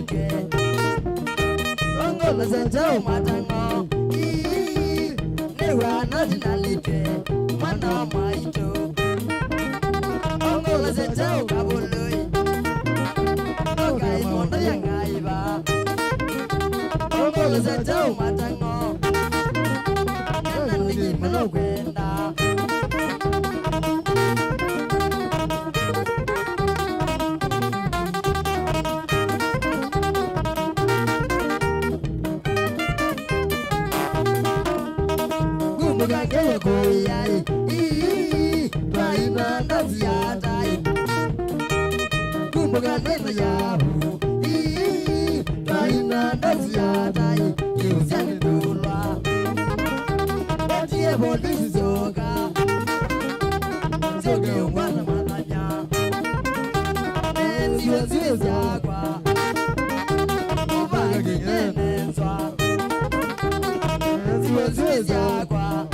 nalike Ongo Sentao Matango Newa nalike Mana Maito Ongo Sentao Kabului Okai Mondo Yangaiba Ongo Sentao Matango Nalike Manokwenda Gaya koyai Baina naziatai Kumbuka nena yabu Baina naziatai Yusiani dulwa Batia polisi soka Soke umwana matanya Nenziwe ziwe zakwa Ubagi nenenzwa Nenziwe ziwe zakwa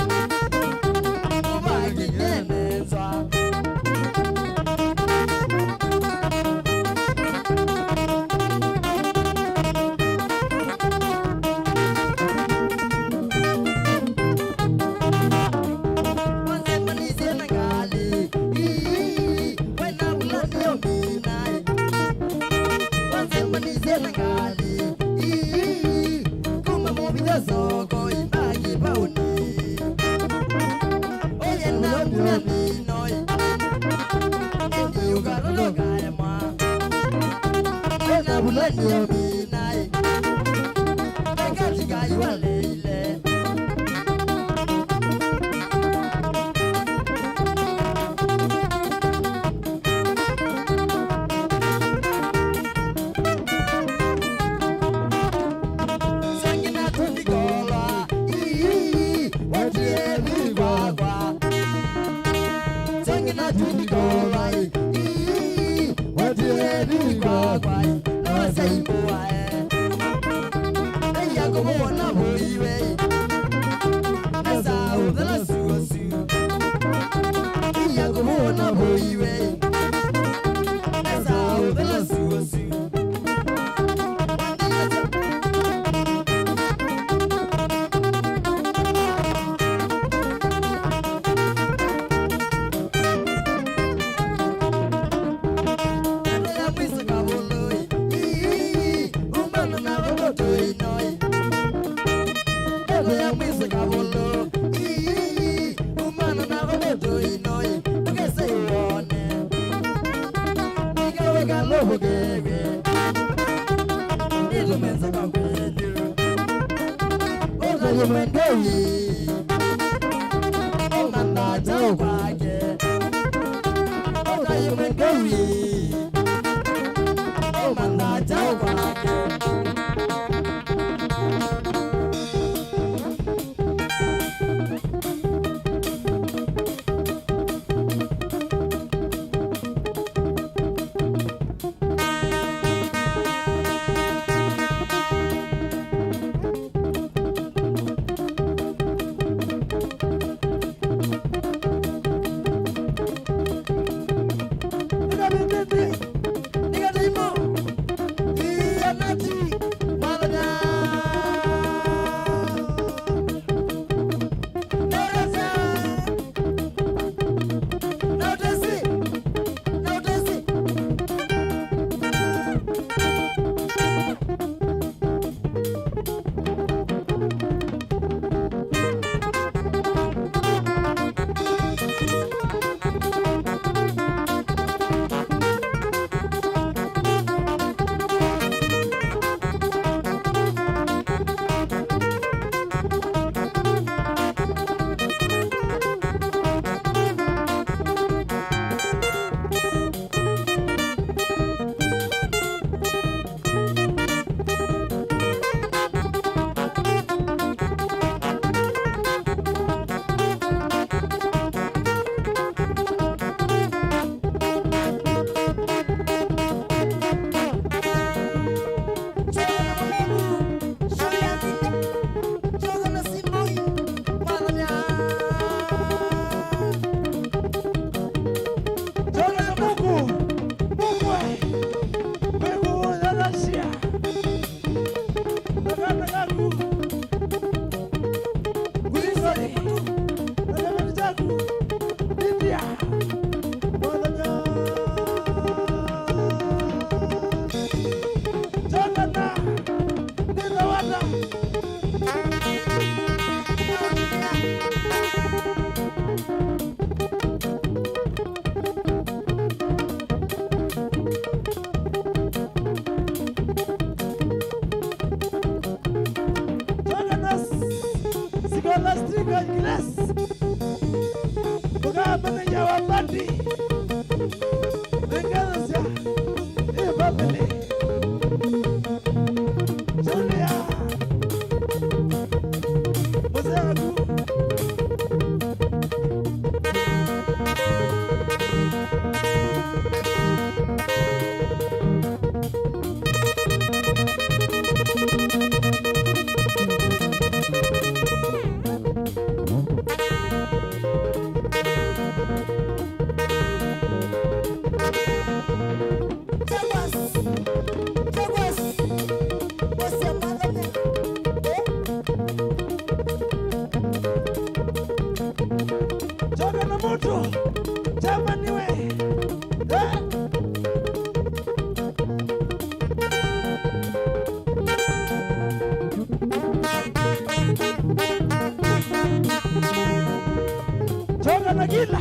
kila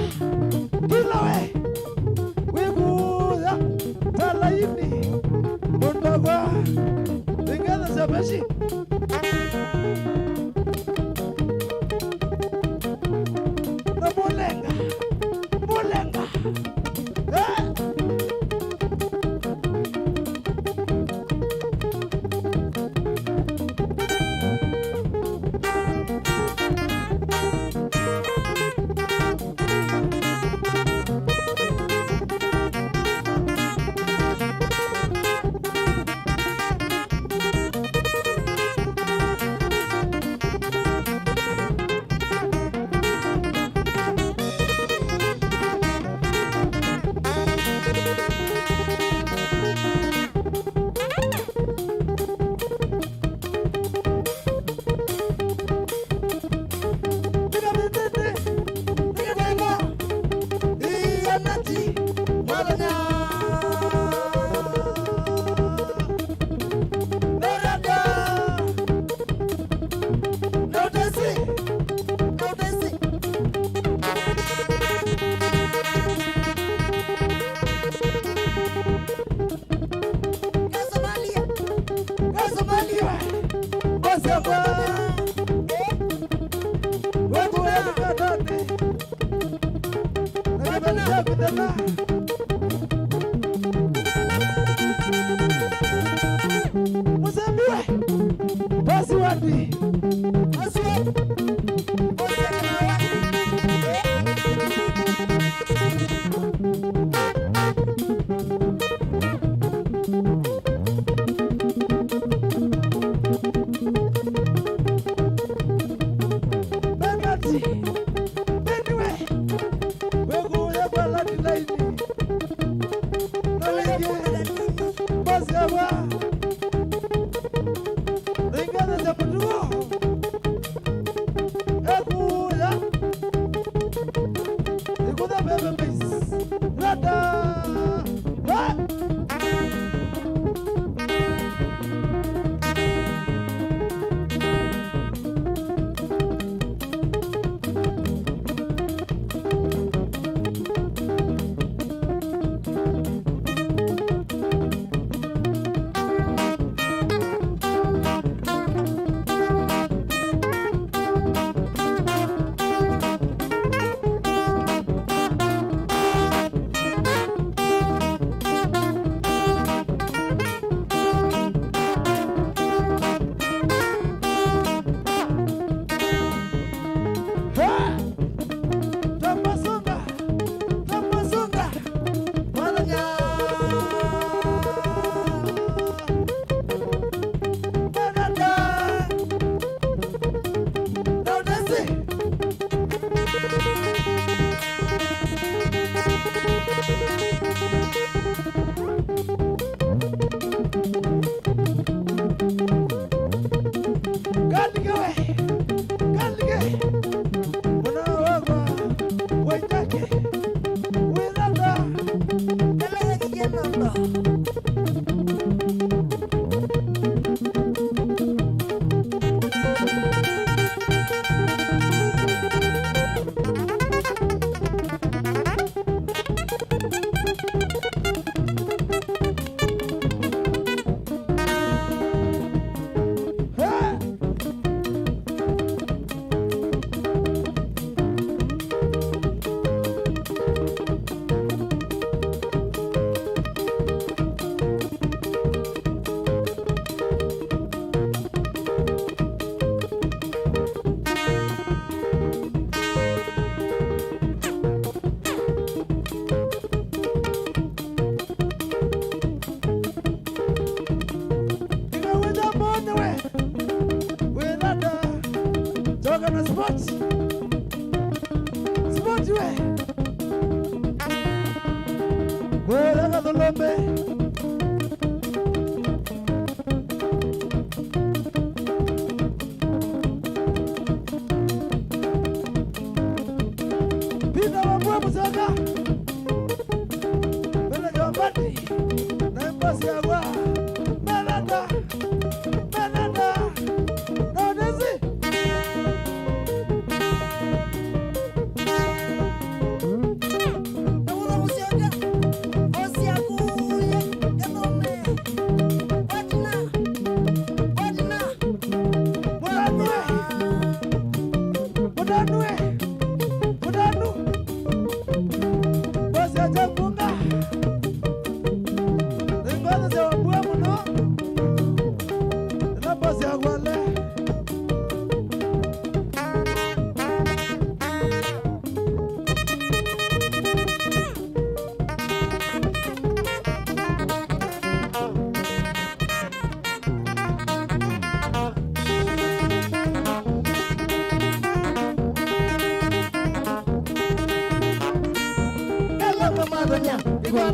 we wikuya talaini mundagwa ingana zabashi na mulenga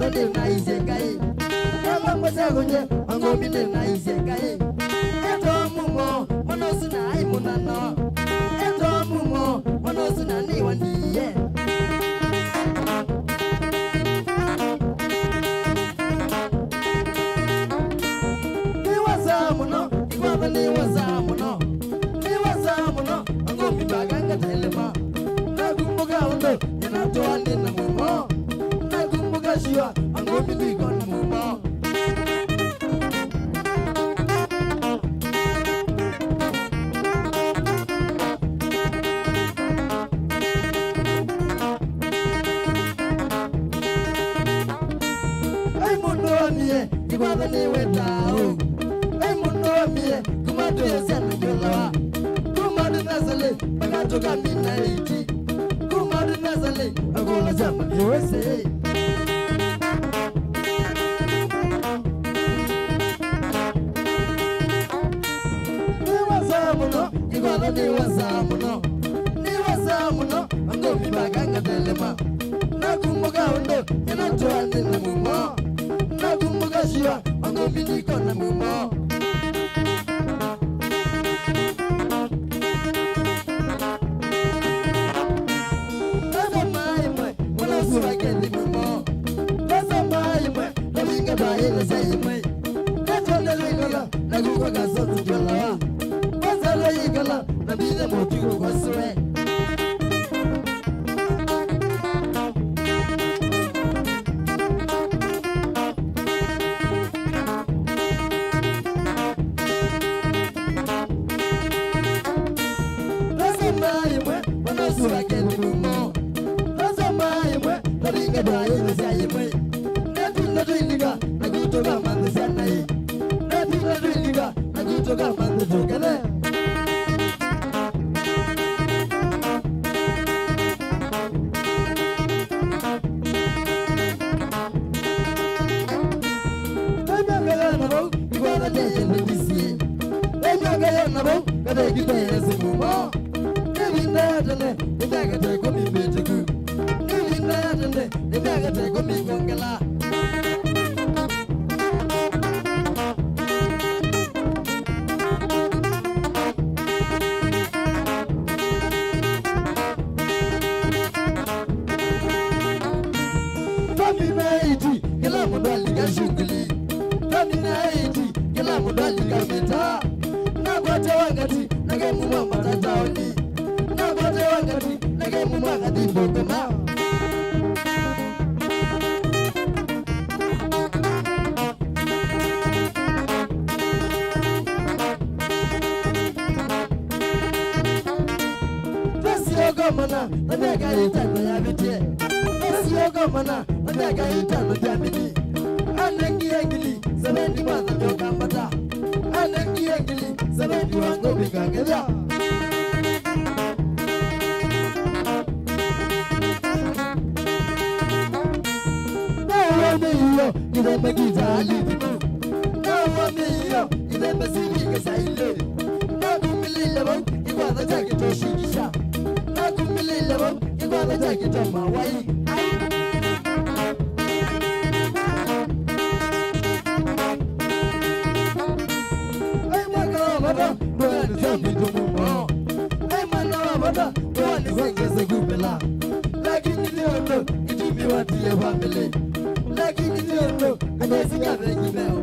Igual de una y se cae. Ela masagunye, angomi de na y se cae. Eto mumo, monosuna y munano. Eto mumo, monosuna ni wandiye. Ni wasamuno, igual ni wasamuno. Ni wasamuno, angomi baganga telema. Nakumbuka undo, yanatoa nina mumo. Nakumbuka shua, angomi dikon mumo. Ay mundo mie, igual ni wetao. Ay mundo mie, kumado yasana jolawa. Kumado nasale, magatoka mina iti. Kumado nasale, agola zama USA. Ni wasamuno, ni wasamuno, angomi baganga telema. Nakumbuka undo, yanatoa nina mumo. Nakumbuka shua, angomi niko na mumo. Tasa maimwe, mwana sura kendi mumo. Tasa maimwe, naminga baile sayimwe. Katwanda lingala, naguka gasotu jolawa. Wasala yigala, nabide motigo kwa swe. Tasa maimwe, mwana sura kendi mumo. Tasa maimwe, naminga baile sayimwe. Natu indiga, nagutoka mande sanai. Natu indiga, nagutoka mande jokele. Mana, nataka itano ya vitie. Sio mana, nataka itano ya mini. Anengi engili, sebendi mwana toka mbata. Anengi engili, sebendi wango bigangela. Iyo, idembe gizali dimu. Iyo, idembe siri kasaile. Nakumilile bong, ikwada jake toshikisha. Nakumilile bong, ikwada jake tomawai. Ay mwaka mada, doani zambi tumumo. Ay mana mada, doani wengeze kupela. Lakini leo itumi watie family. Lakini leo kanesi kabe kibeo.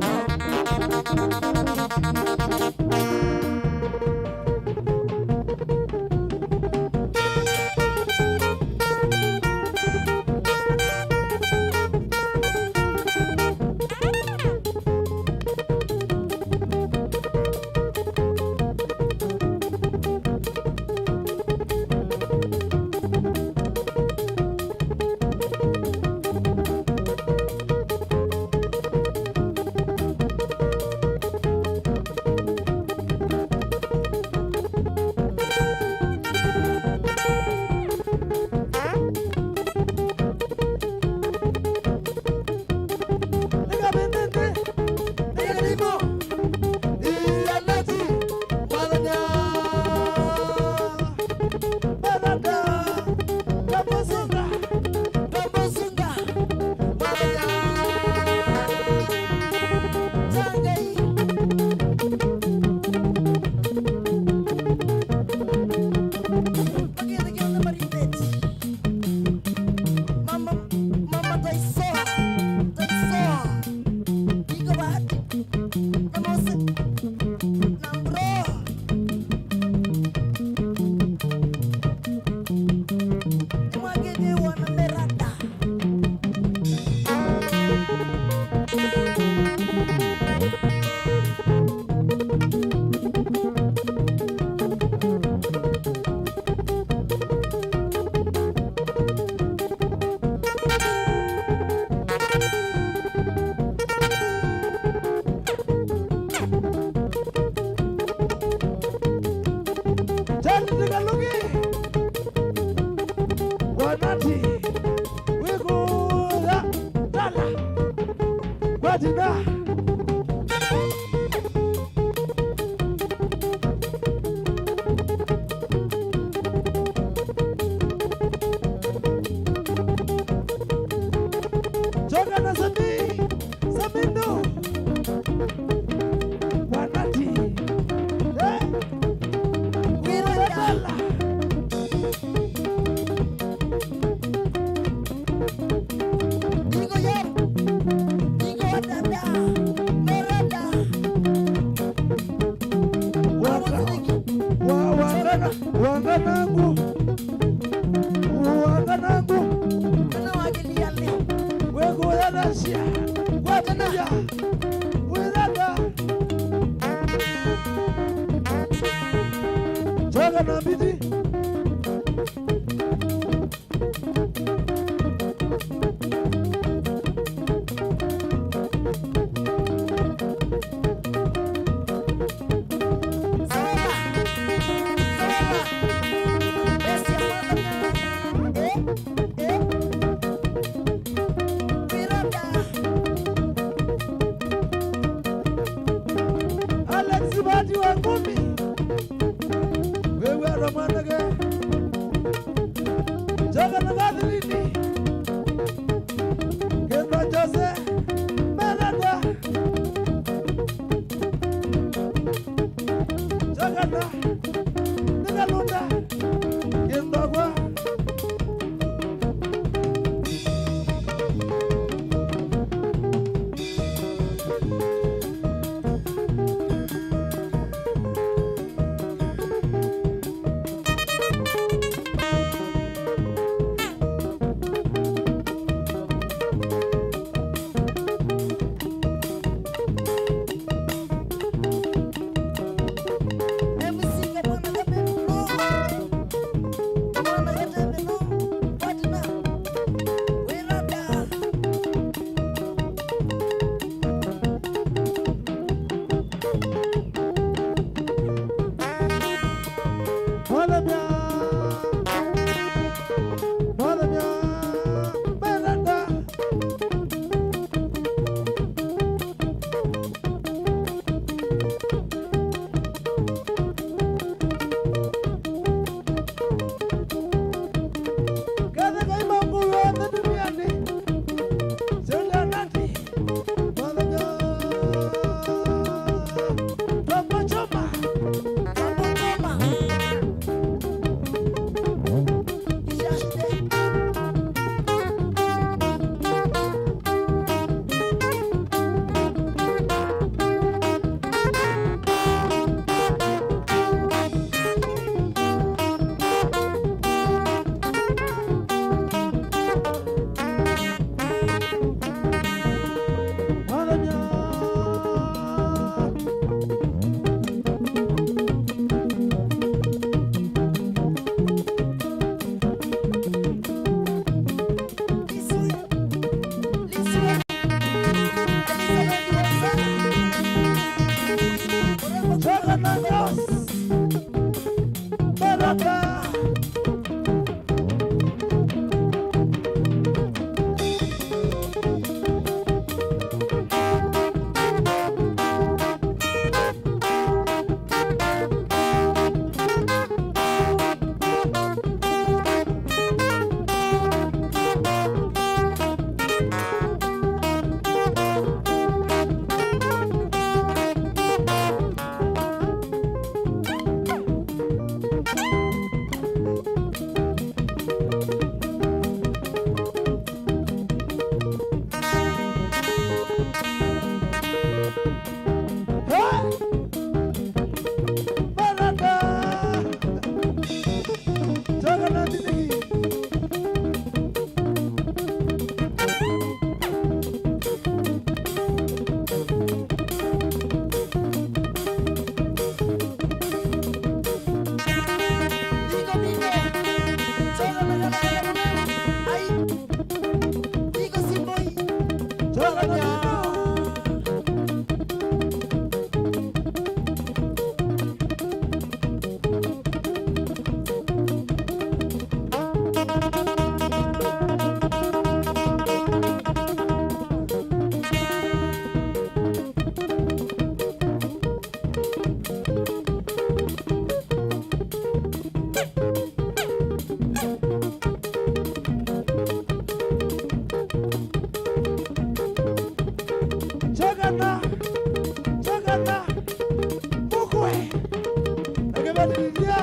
Valeria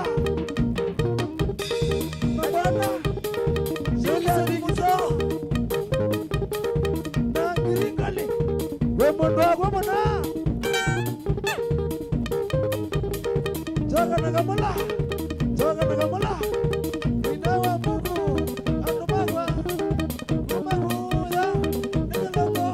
na bwana Julia Digizo na Giringali we mundu wako mwana Joga na gamula Inawa Mungu Anumagwa Umaguya Nikalongo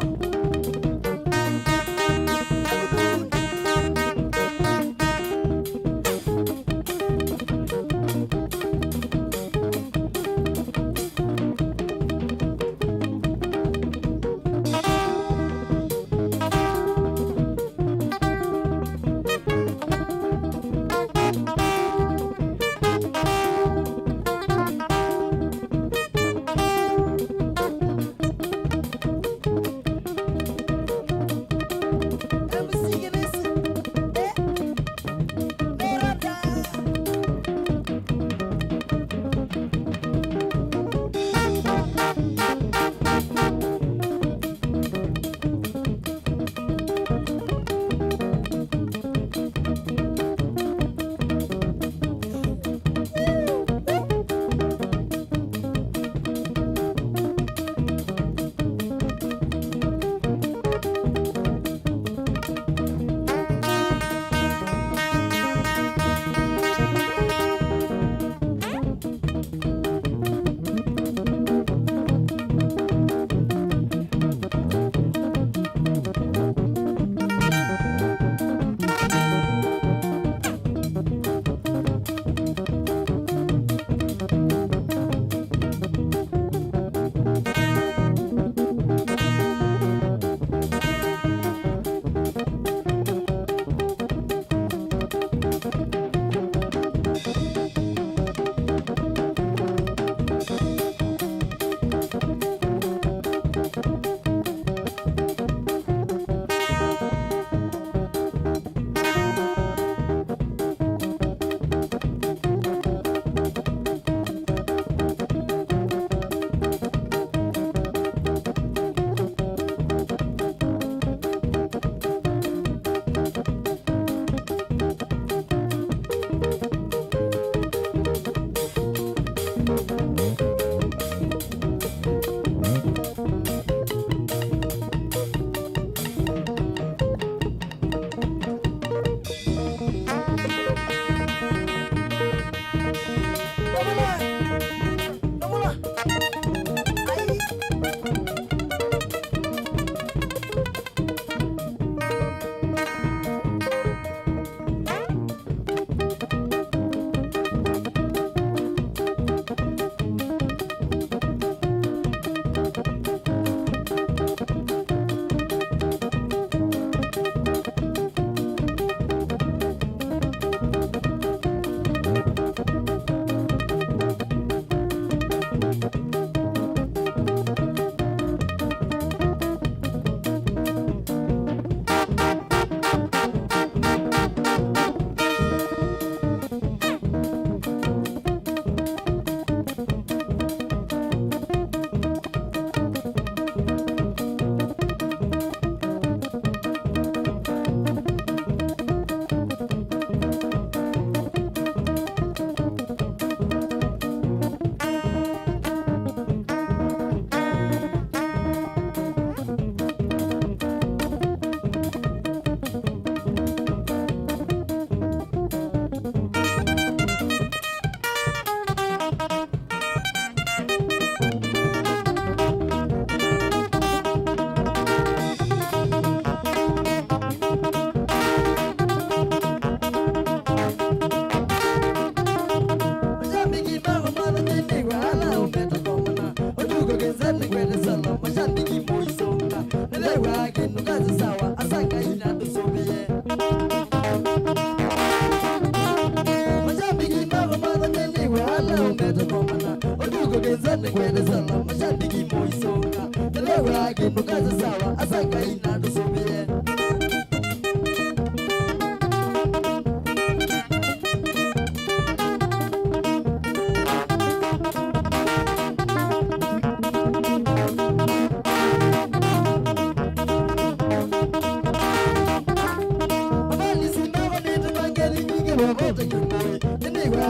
bobote kimoi Niwa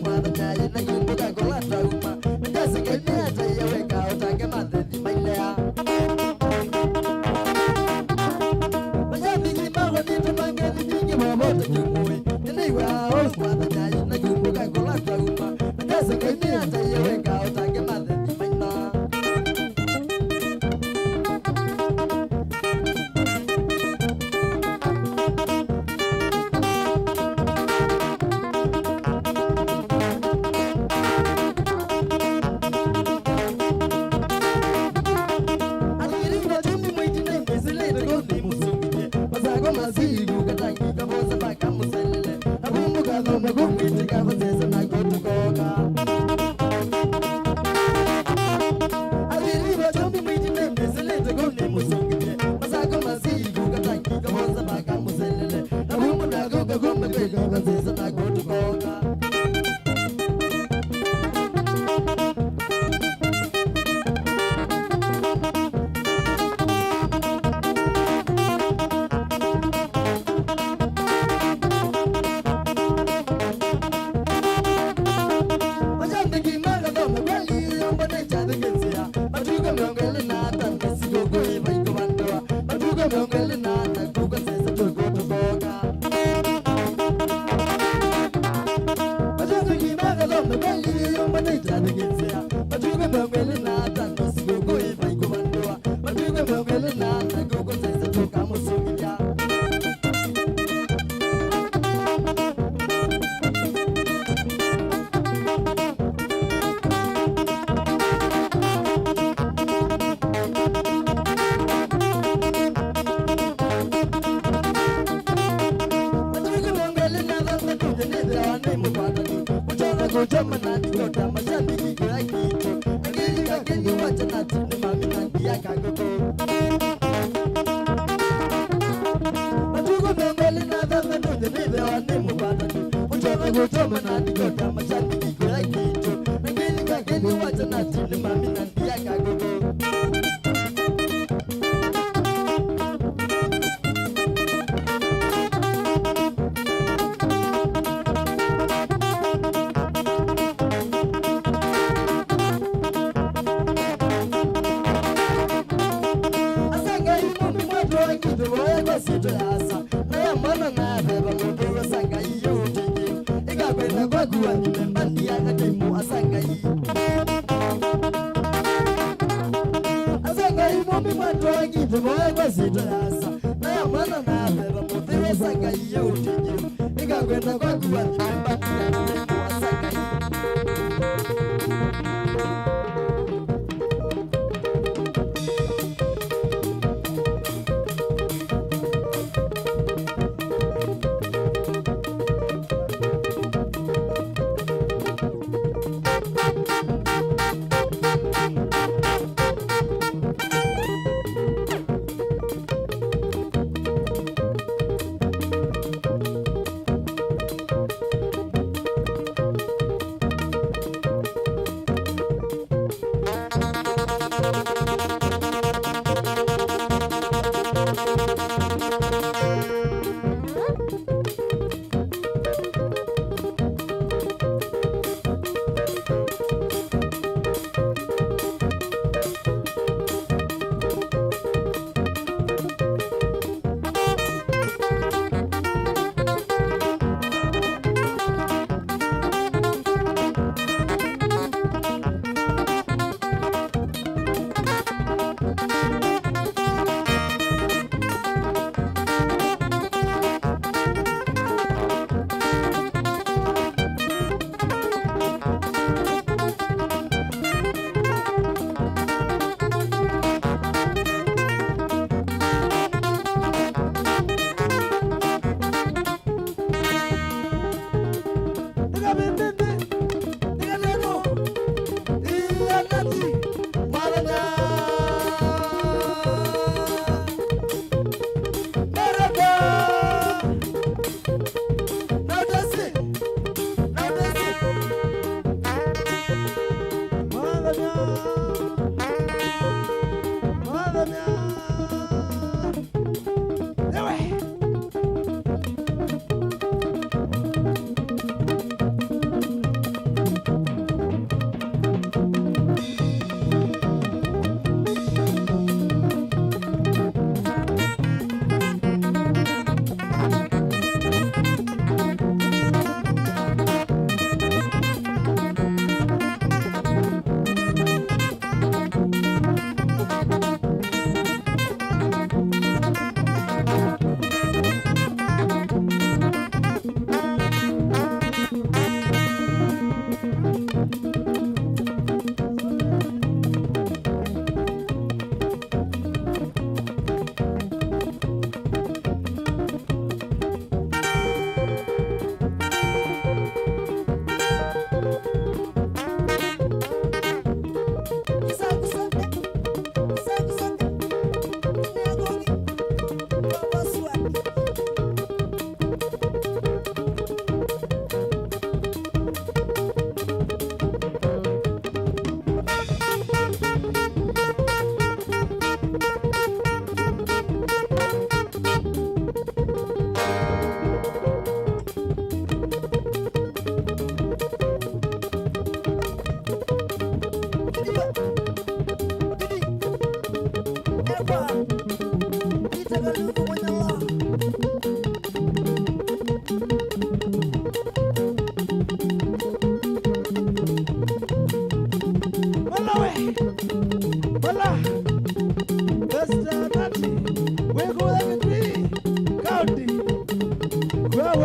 mwana chai na kumbuka kola trauma Kasi kenya chai weka utange madeni mailea Majani kimago ni tumangeni mingi bobote kimoi Niwa mwana chai na kumbuka kola trauma Kasi kenya chai weka utange madeni mailea Mazigu katangi kaboza baka muselele Abumbuka dhomba kumiti kafasesa na kutukoka Aliriba chombi mwiti nembe selete kone musungite Masako mazigu katangi kaboza baka muselele Abumbuka dhomba kumiti kafasesa na kutukoka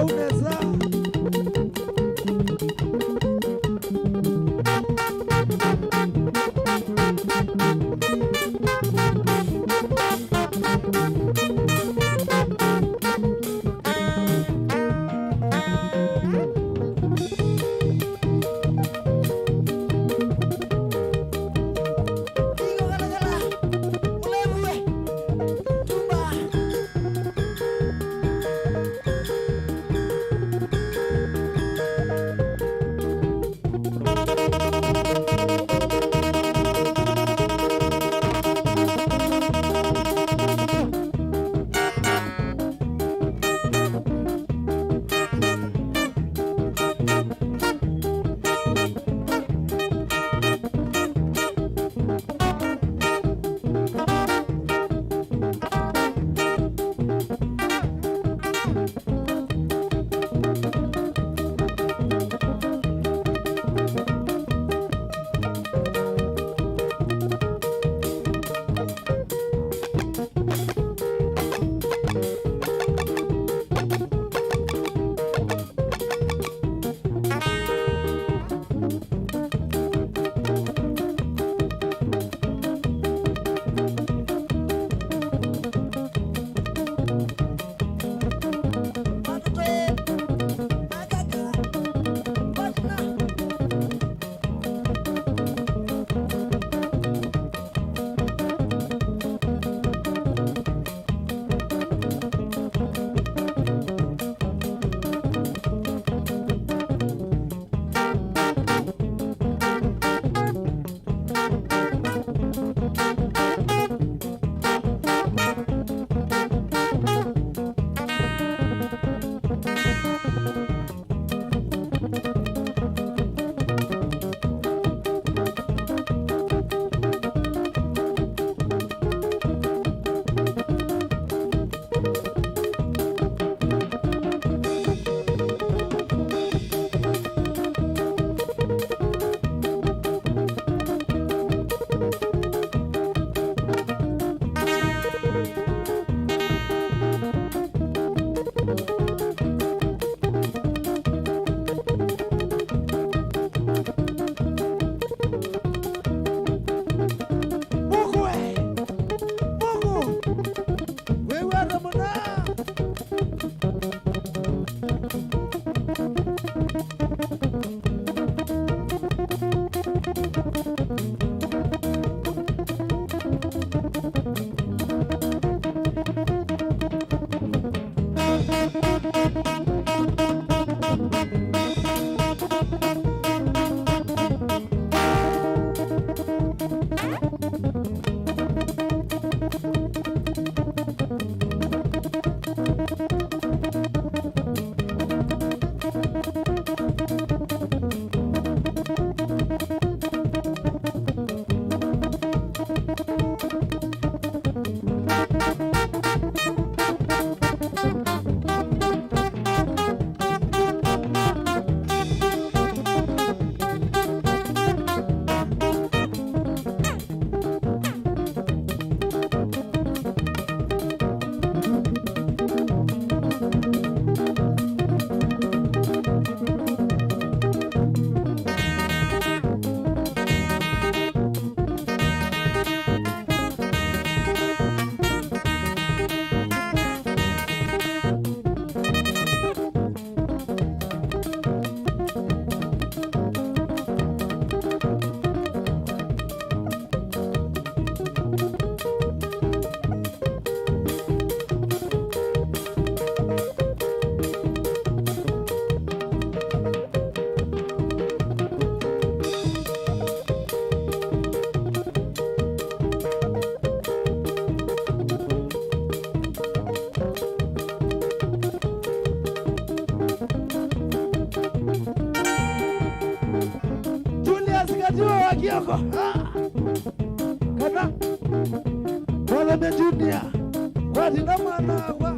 uneza Kioko kana wala me junior wadi na mwana wa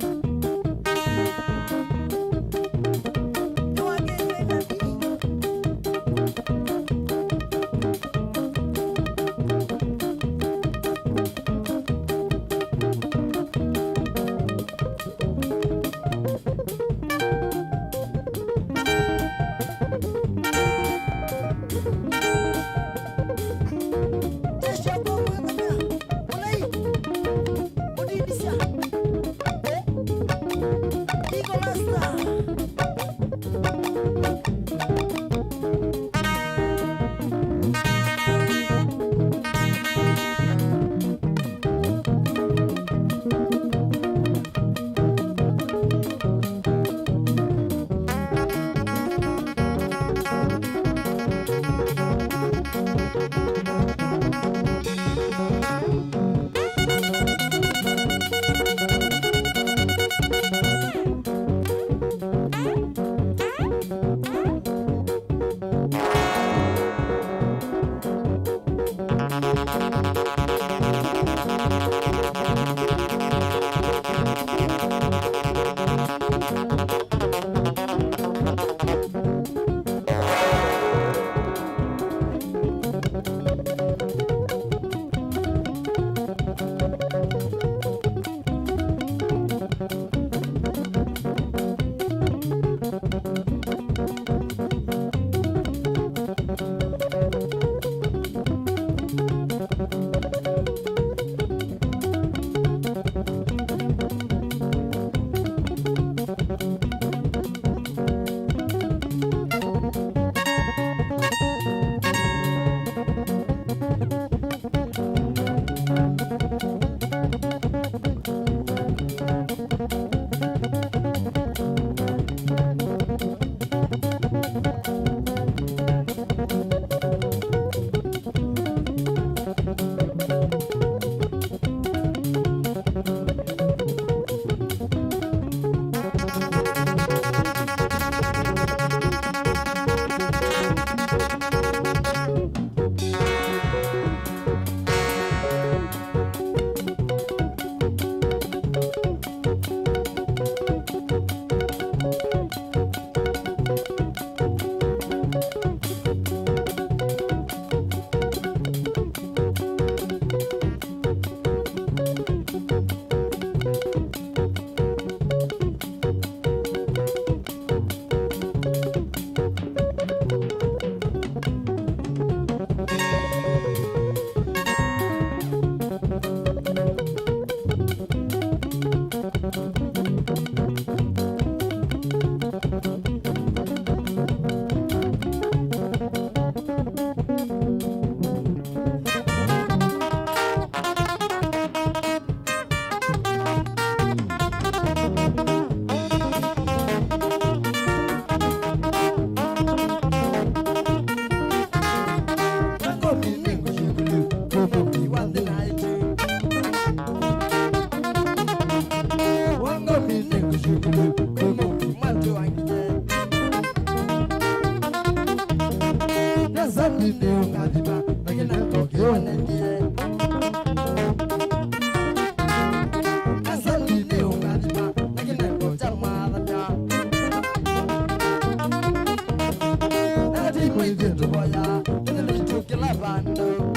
vitu boya inalicho kila bando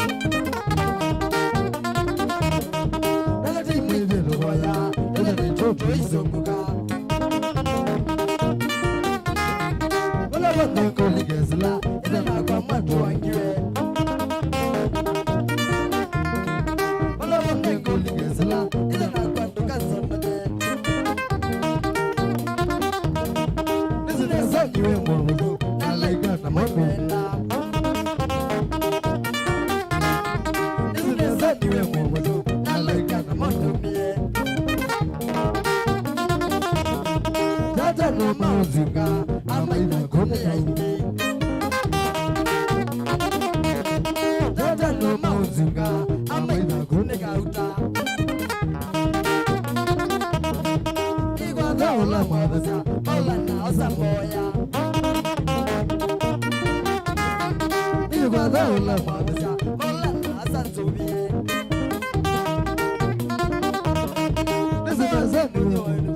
nalati vitu boya inalicho tuizunguka wala watu kuligezla ina kwa matu wangiwe wala watu kuligezla ina kwa tukazamade nizina niwe mwangu nalaika na mapenda nizina niwe mwangu nalaika na matumie tata no mazuka amaina kone yaingi tata no mazuka amaina kone kauta igwa daula mwaza ola na osamboya igwa daula mwaza ola na asanzubie nizina zani wenu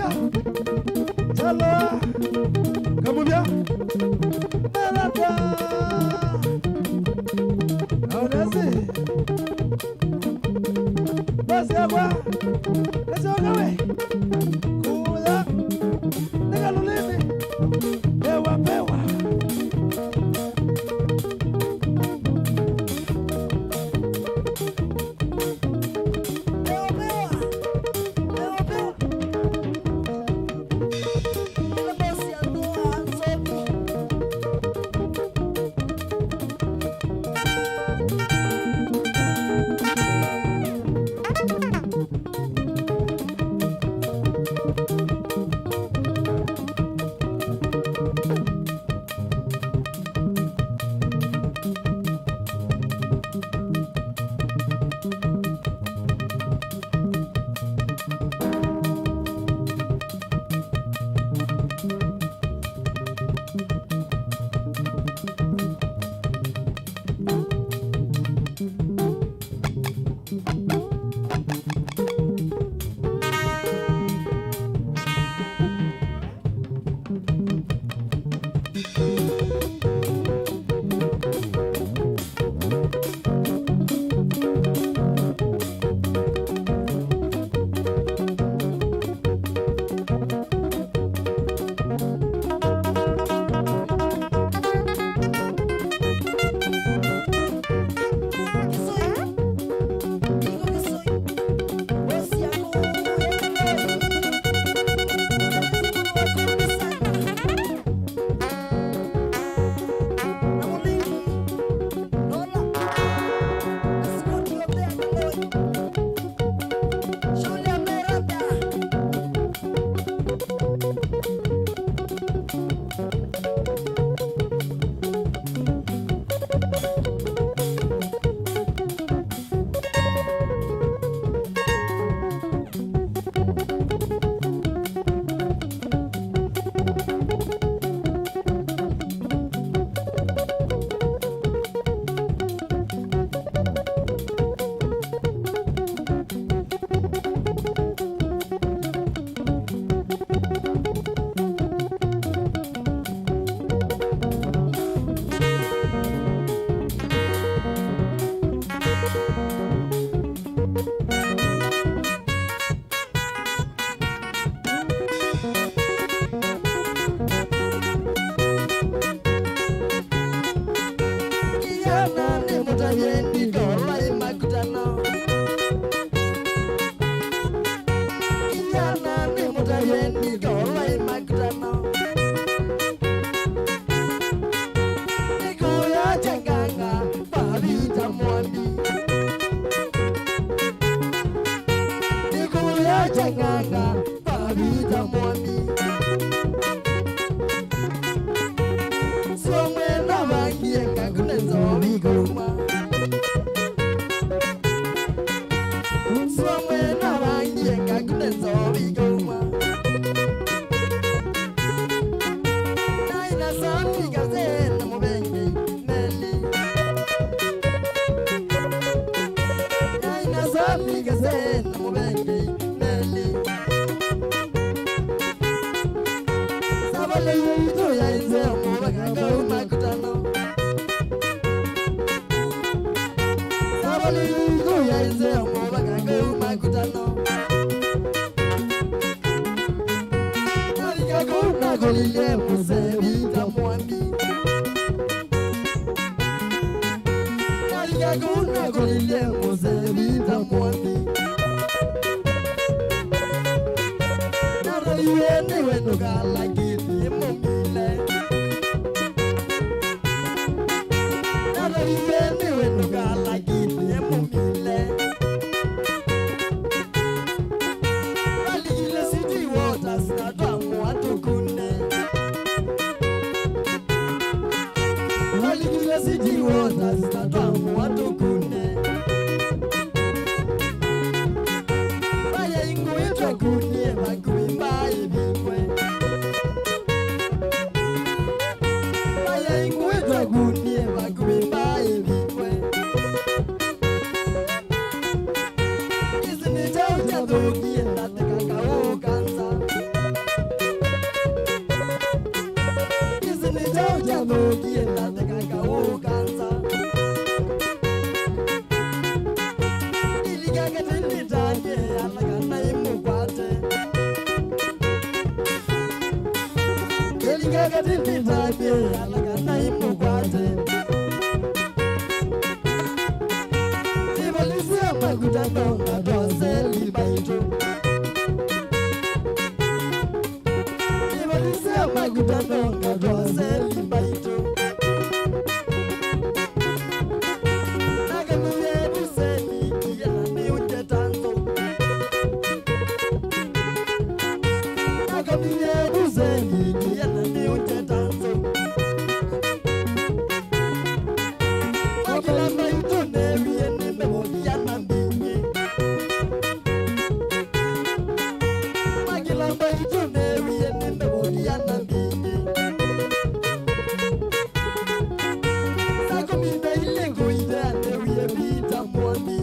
Kamubia. Chalo. Kamubia. Melata. Aunasi. Basi agua. Kasi wakawe. Kuya. Nagalulini. Pewa pewa. no kiela de cacao cansa. Iliga que te invitaje a la gana y muguate. Iliga que te invitaje a la gana y muguate. Ibalisia magudano na doce libaito. Ibalisia magudano na doce libaito. Nagamuye buseni kiyana ni ujetanzo. Nagamuye buseni kiyana ni ujetanzo. Magila maito neviye nemo kiyana mbingi. Magila maito neviye nemo kiyana mbingi. Sako mina ile goida neviye vita mwani.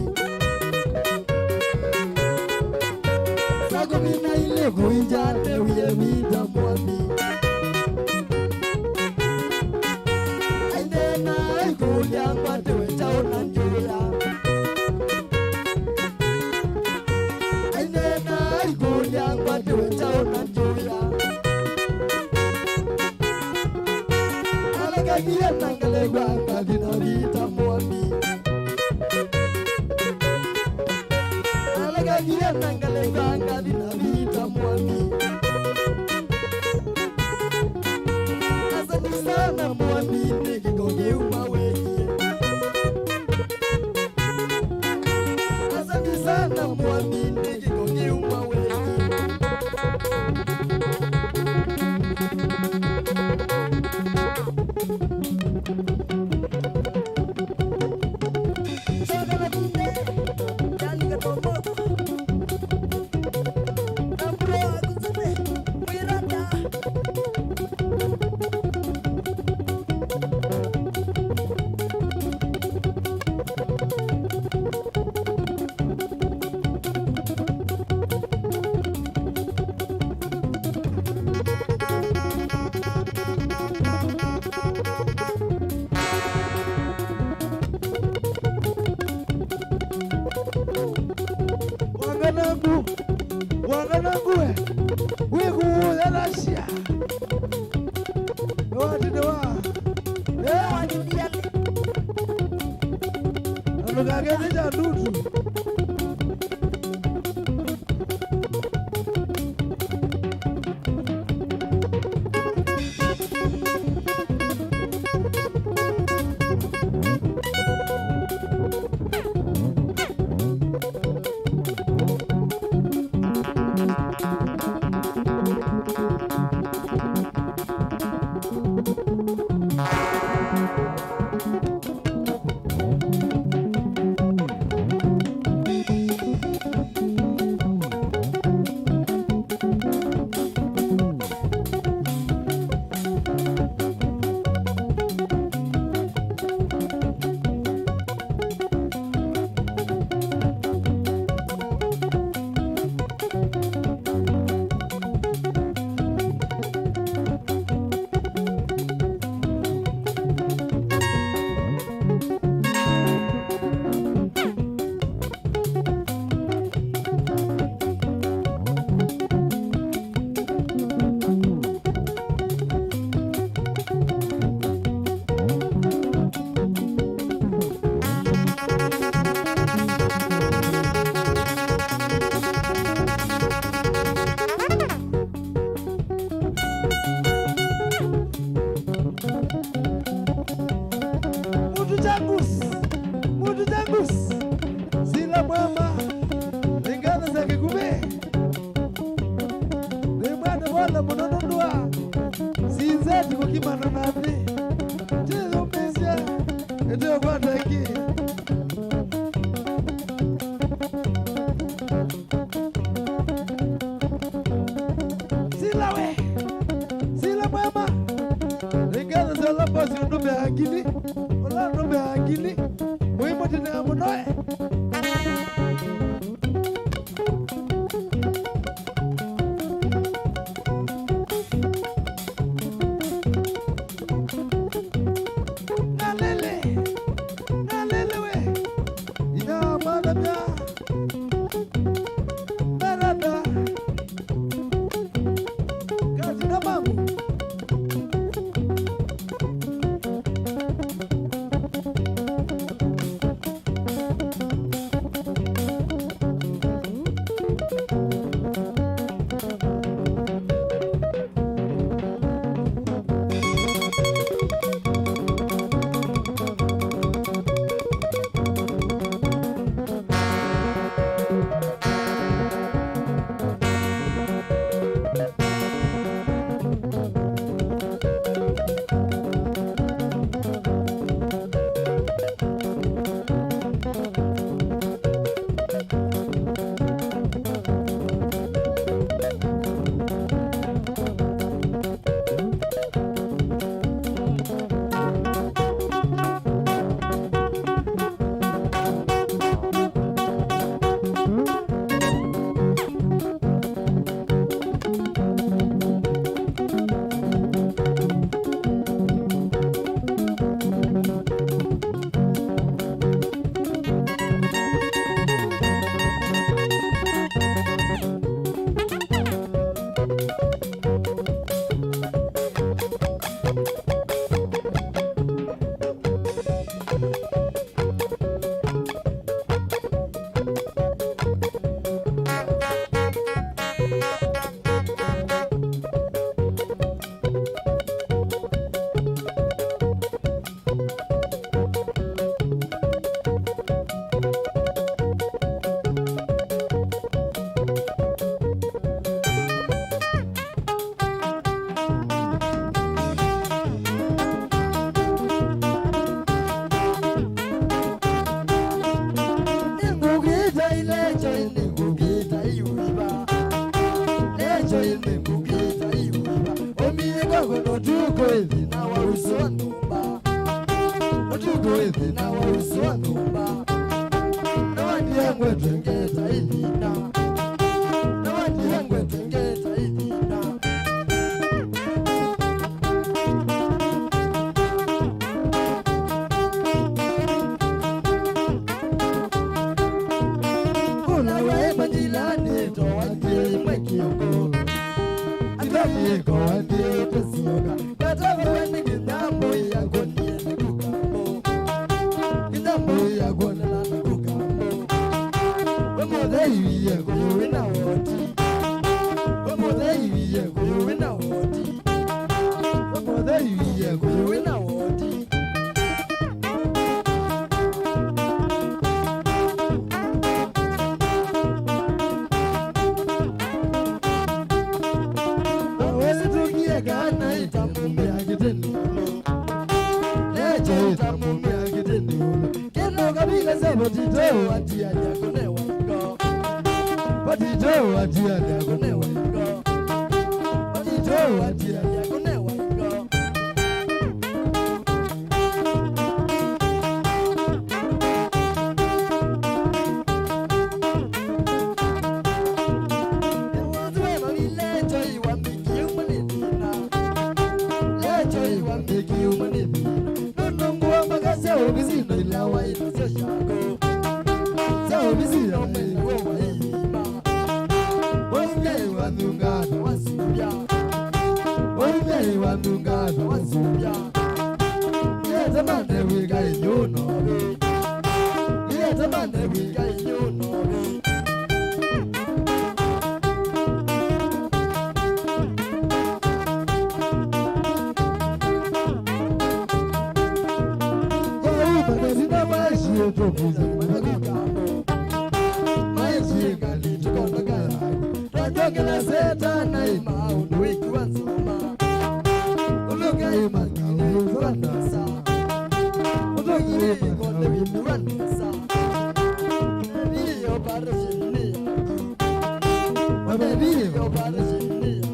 Sako mina ile goida neviye vita mwani. Aidena ikulia kwate wechao na njoya. Aidena ikulia kwate wechao na njoya. Alagagia nangale gwanga vina vita mwani. Alagagia nangale gwanga vina vita mwani. Asante sana mwani nikigoge umawenye. Asante sana mwani nikigoge umawenye. Soka na kinde, jani katomoto. Nambro akuseme, wirata. Wanganangu we kuuza Russia. Wati dewa. Anogagene ja dudu. Mutu jangus. Sila mwema. Ingana za kikume. Nimane wala munonundua. Sinzati kukimana nati. Chizo mpisya. Eteo kwa taki. Sila we. Sila mwema. Ingana za lapo si undume akili. Ola undume akili. Muhimu tena munoe. Wako no tuko hivi na waruhusu numba. Tuko hivi na waruhusu numba. Na wandi yangu tengeta hivi na. Na wandi yangu tengeta hivi na. Kuna wae jilani to wandi mwekiyoko. Yeko wandi tesioga Katava wandi kitambo ya koni ya kukambo Kitambo ya koni la kukambo Wamode yu yeko yuwina woti Wamode yu yeko yuwina woti Wamode yu yeko yuwina woti Gana itamume agiteni Leche itamume agiteni Keno kabila sebo tito Atia diakone wango Patito atia diakone wango Patito atia diakone wango Obisino ilawa ito sa shago Sa obisino me uwa ima Orume wandungano wasubya Orume wandungano wasubya Yeta mane wiga inyuno Yeta mane wiga inyuno Topuza magagambo Maishi gali tukonda galago Rajoke na seta na ima Unuiki wanzuma Uluka ima kali ufanasa Unuki konde bimu wanasa Nebiyo para jini Nebiyo para jini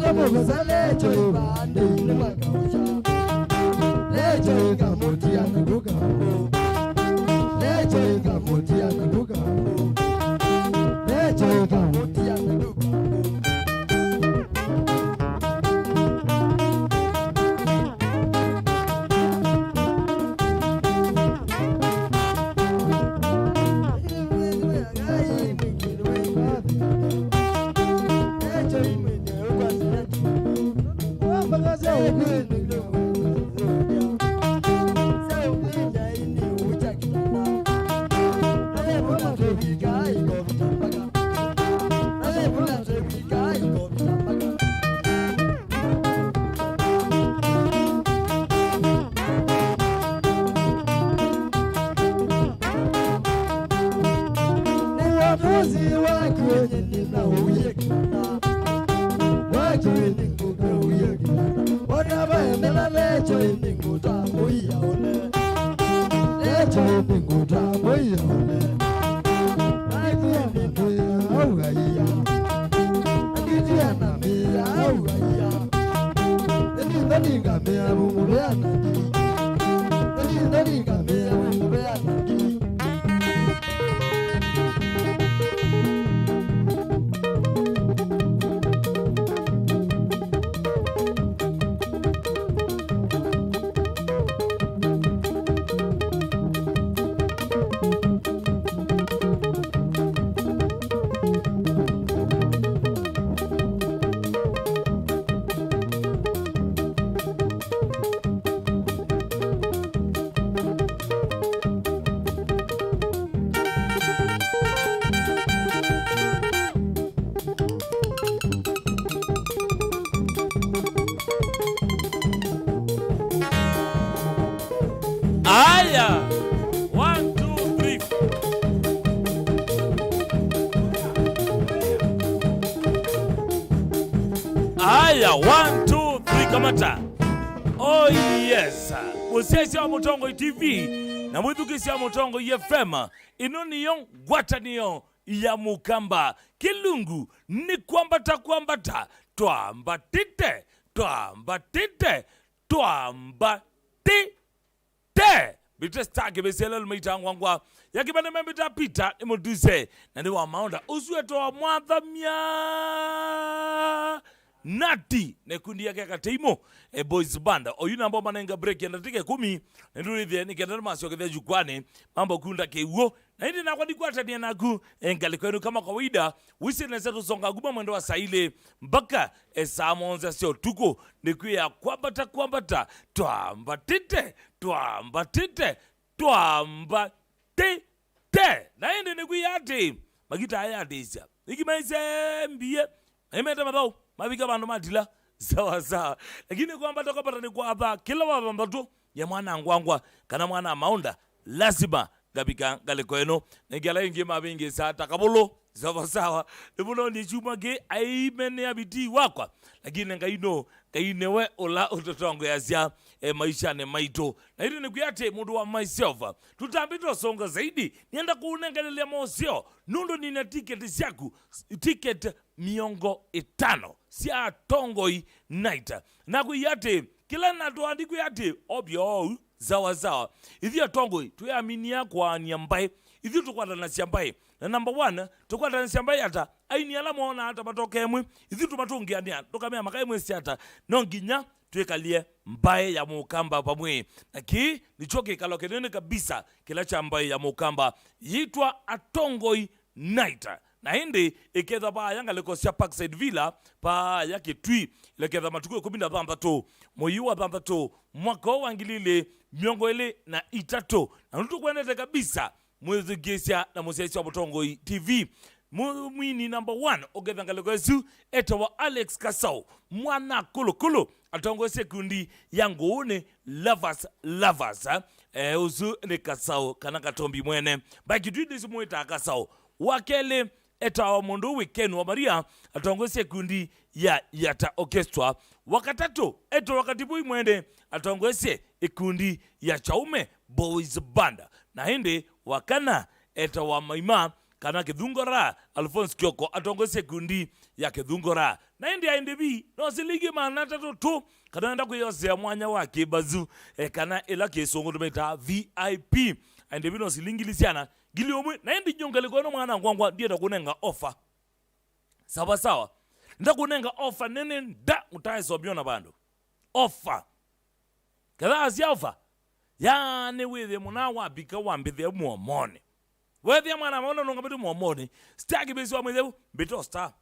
Lecho bande ile makausha Lecho kamuti anaduka Lecho kamuti anaduka Lecho kamuti anaduka Aya, 1, 2, 3 kamata. Oh yes. Musesi wa Mutongo TV na mwithukisi wa Mutongo FM. Ino niyo gwataniyo ya Mukamba. Kilungu ni kwambata kwambata. Twambatite. Bite stake besela lumitangwangwa. Yakibane membita pita imuduse. Na ni wa maonda. Usueto wa mwadhamia. Nati nekundi yake kateimo boys banda oyuna ambao manenga break ya natike 10 nduri the nikenda masio kwa jukwani mambo kunda kewo na hindi na kwadi kwata ni naku ngaliko kama kawaida wisi nesa tusonga guma mwendo wa saile mpaka saa 11 sio tuko nikuya kwambata twambatite na hindi nikuya ati magita haya atisa ikimaise mbiye emeta madao mabika bandu madila sawa lakini kwamba tokapata ni kwa kila wabambatu ya mwana angwangwa kana mwana maunda lazima gabika galekoeno negala ingi mabingi sa takabolo sawa nibuno ni chuma ge aimene abiti wakwa lakini ngaino kainewe ola utotongo yazia maisha ne maito na hili ni kuyate mundu wa myself tutambito songa zaidi nienda kuunengelelea mosio nundo nina ticket siaku ticket miongo 5 sia tongoi night na kuyate kila natuandi kuyate obyo sawa idhia tongoi tuyaminia kwa nyambaye idhi tukwata na siambaye na number 1 tukwata na siambaye hata aini alama ona hata matokemwe idhi tumatungiania tukamea makaimwe siata nonginya tuekalie mbaye ya Mukamba pamwe na ki nichoke kalokenene kabisa kila cha mbaye ya Mukamba yitwa Atongoi Night na hindi ikedha ba yanga lekosia Parkside Villa pa yake twi lekedha matuko 13 moyu wa 13 mwaka wangilile miongo ile na itato na tukwendete kabisa mwezi gesia na musesi wa Mutongoi TV mwini number 1 ogedha ngalekoesu eta wa Alex Kasau mwana kulu atongo sekundi yangu ne lovers uzu ne Kasau kana katombi mwene baki twidi simweta Kasau wakele eta wa mundu weekend wa Maria atongo sekundi ya yata orchestra wakatato eto wakati bui mwende atongo se ekundi ya Chaume Boys Band na hindi wakana eta wa Maima kana Kidhungora Alphonse Kioko atongo sekundi ya Kidhungora na hindi aendebi no siligi manata tu kana nda kuyosea mwanya wake bazu kana ela kesongo tumeta VIP aendebi no silingilisiana gili omwe na hindi jongaliko no mwana ngwangwa ndiye takunenga offer sawa ndakunenga offer nene nda utayeso byona bandu offer kada asia offer yani withe munawa bika wambithe muomone wethe mwana maona nonga bitu muomone staki besi wa mwethebu bito star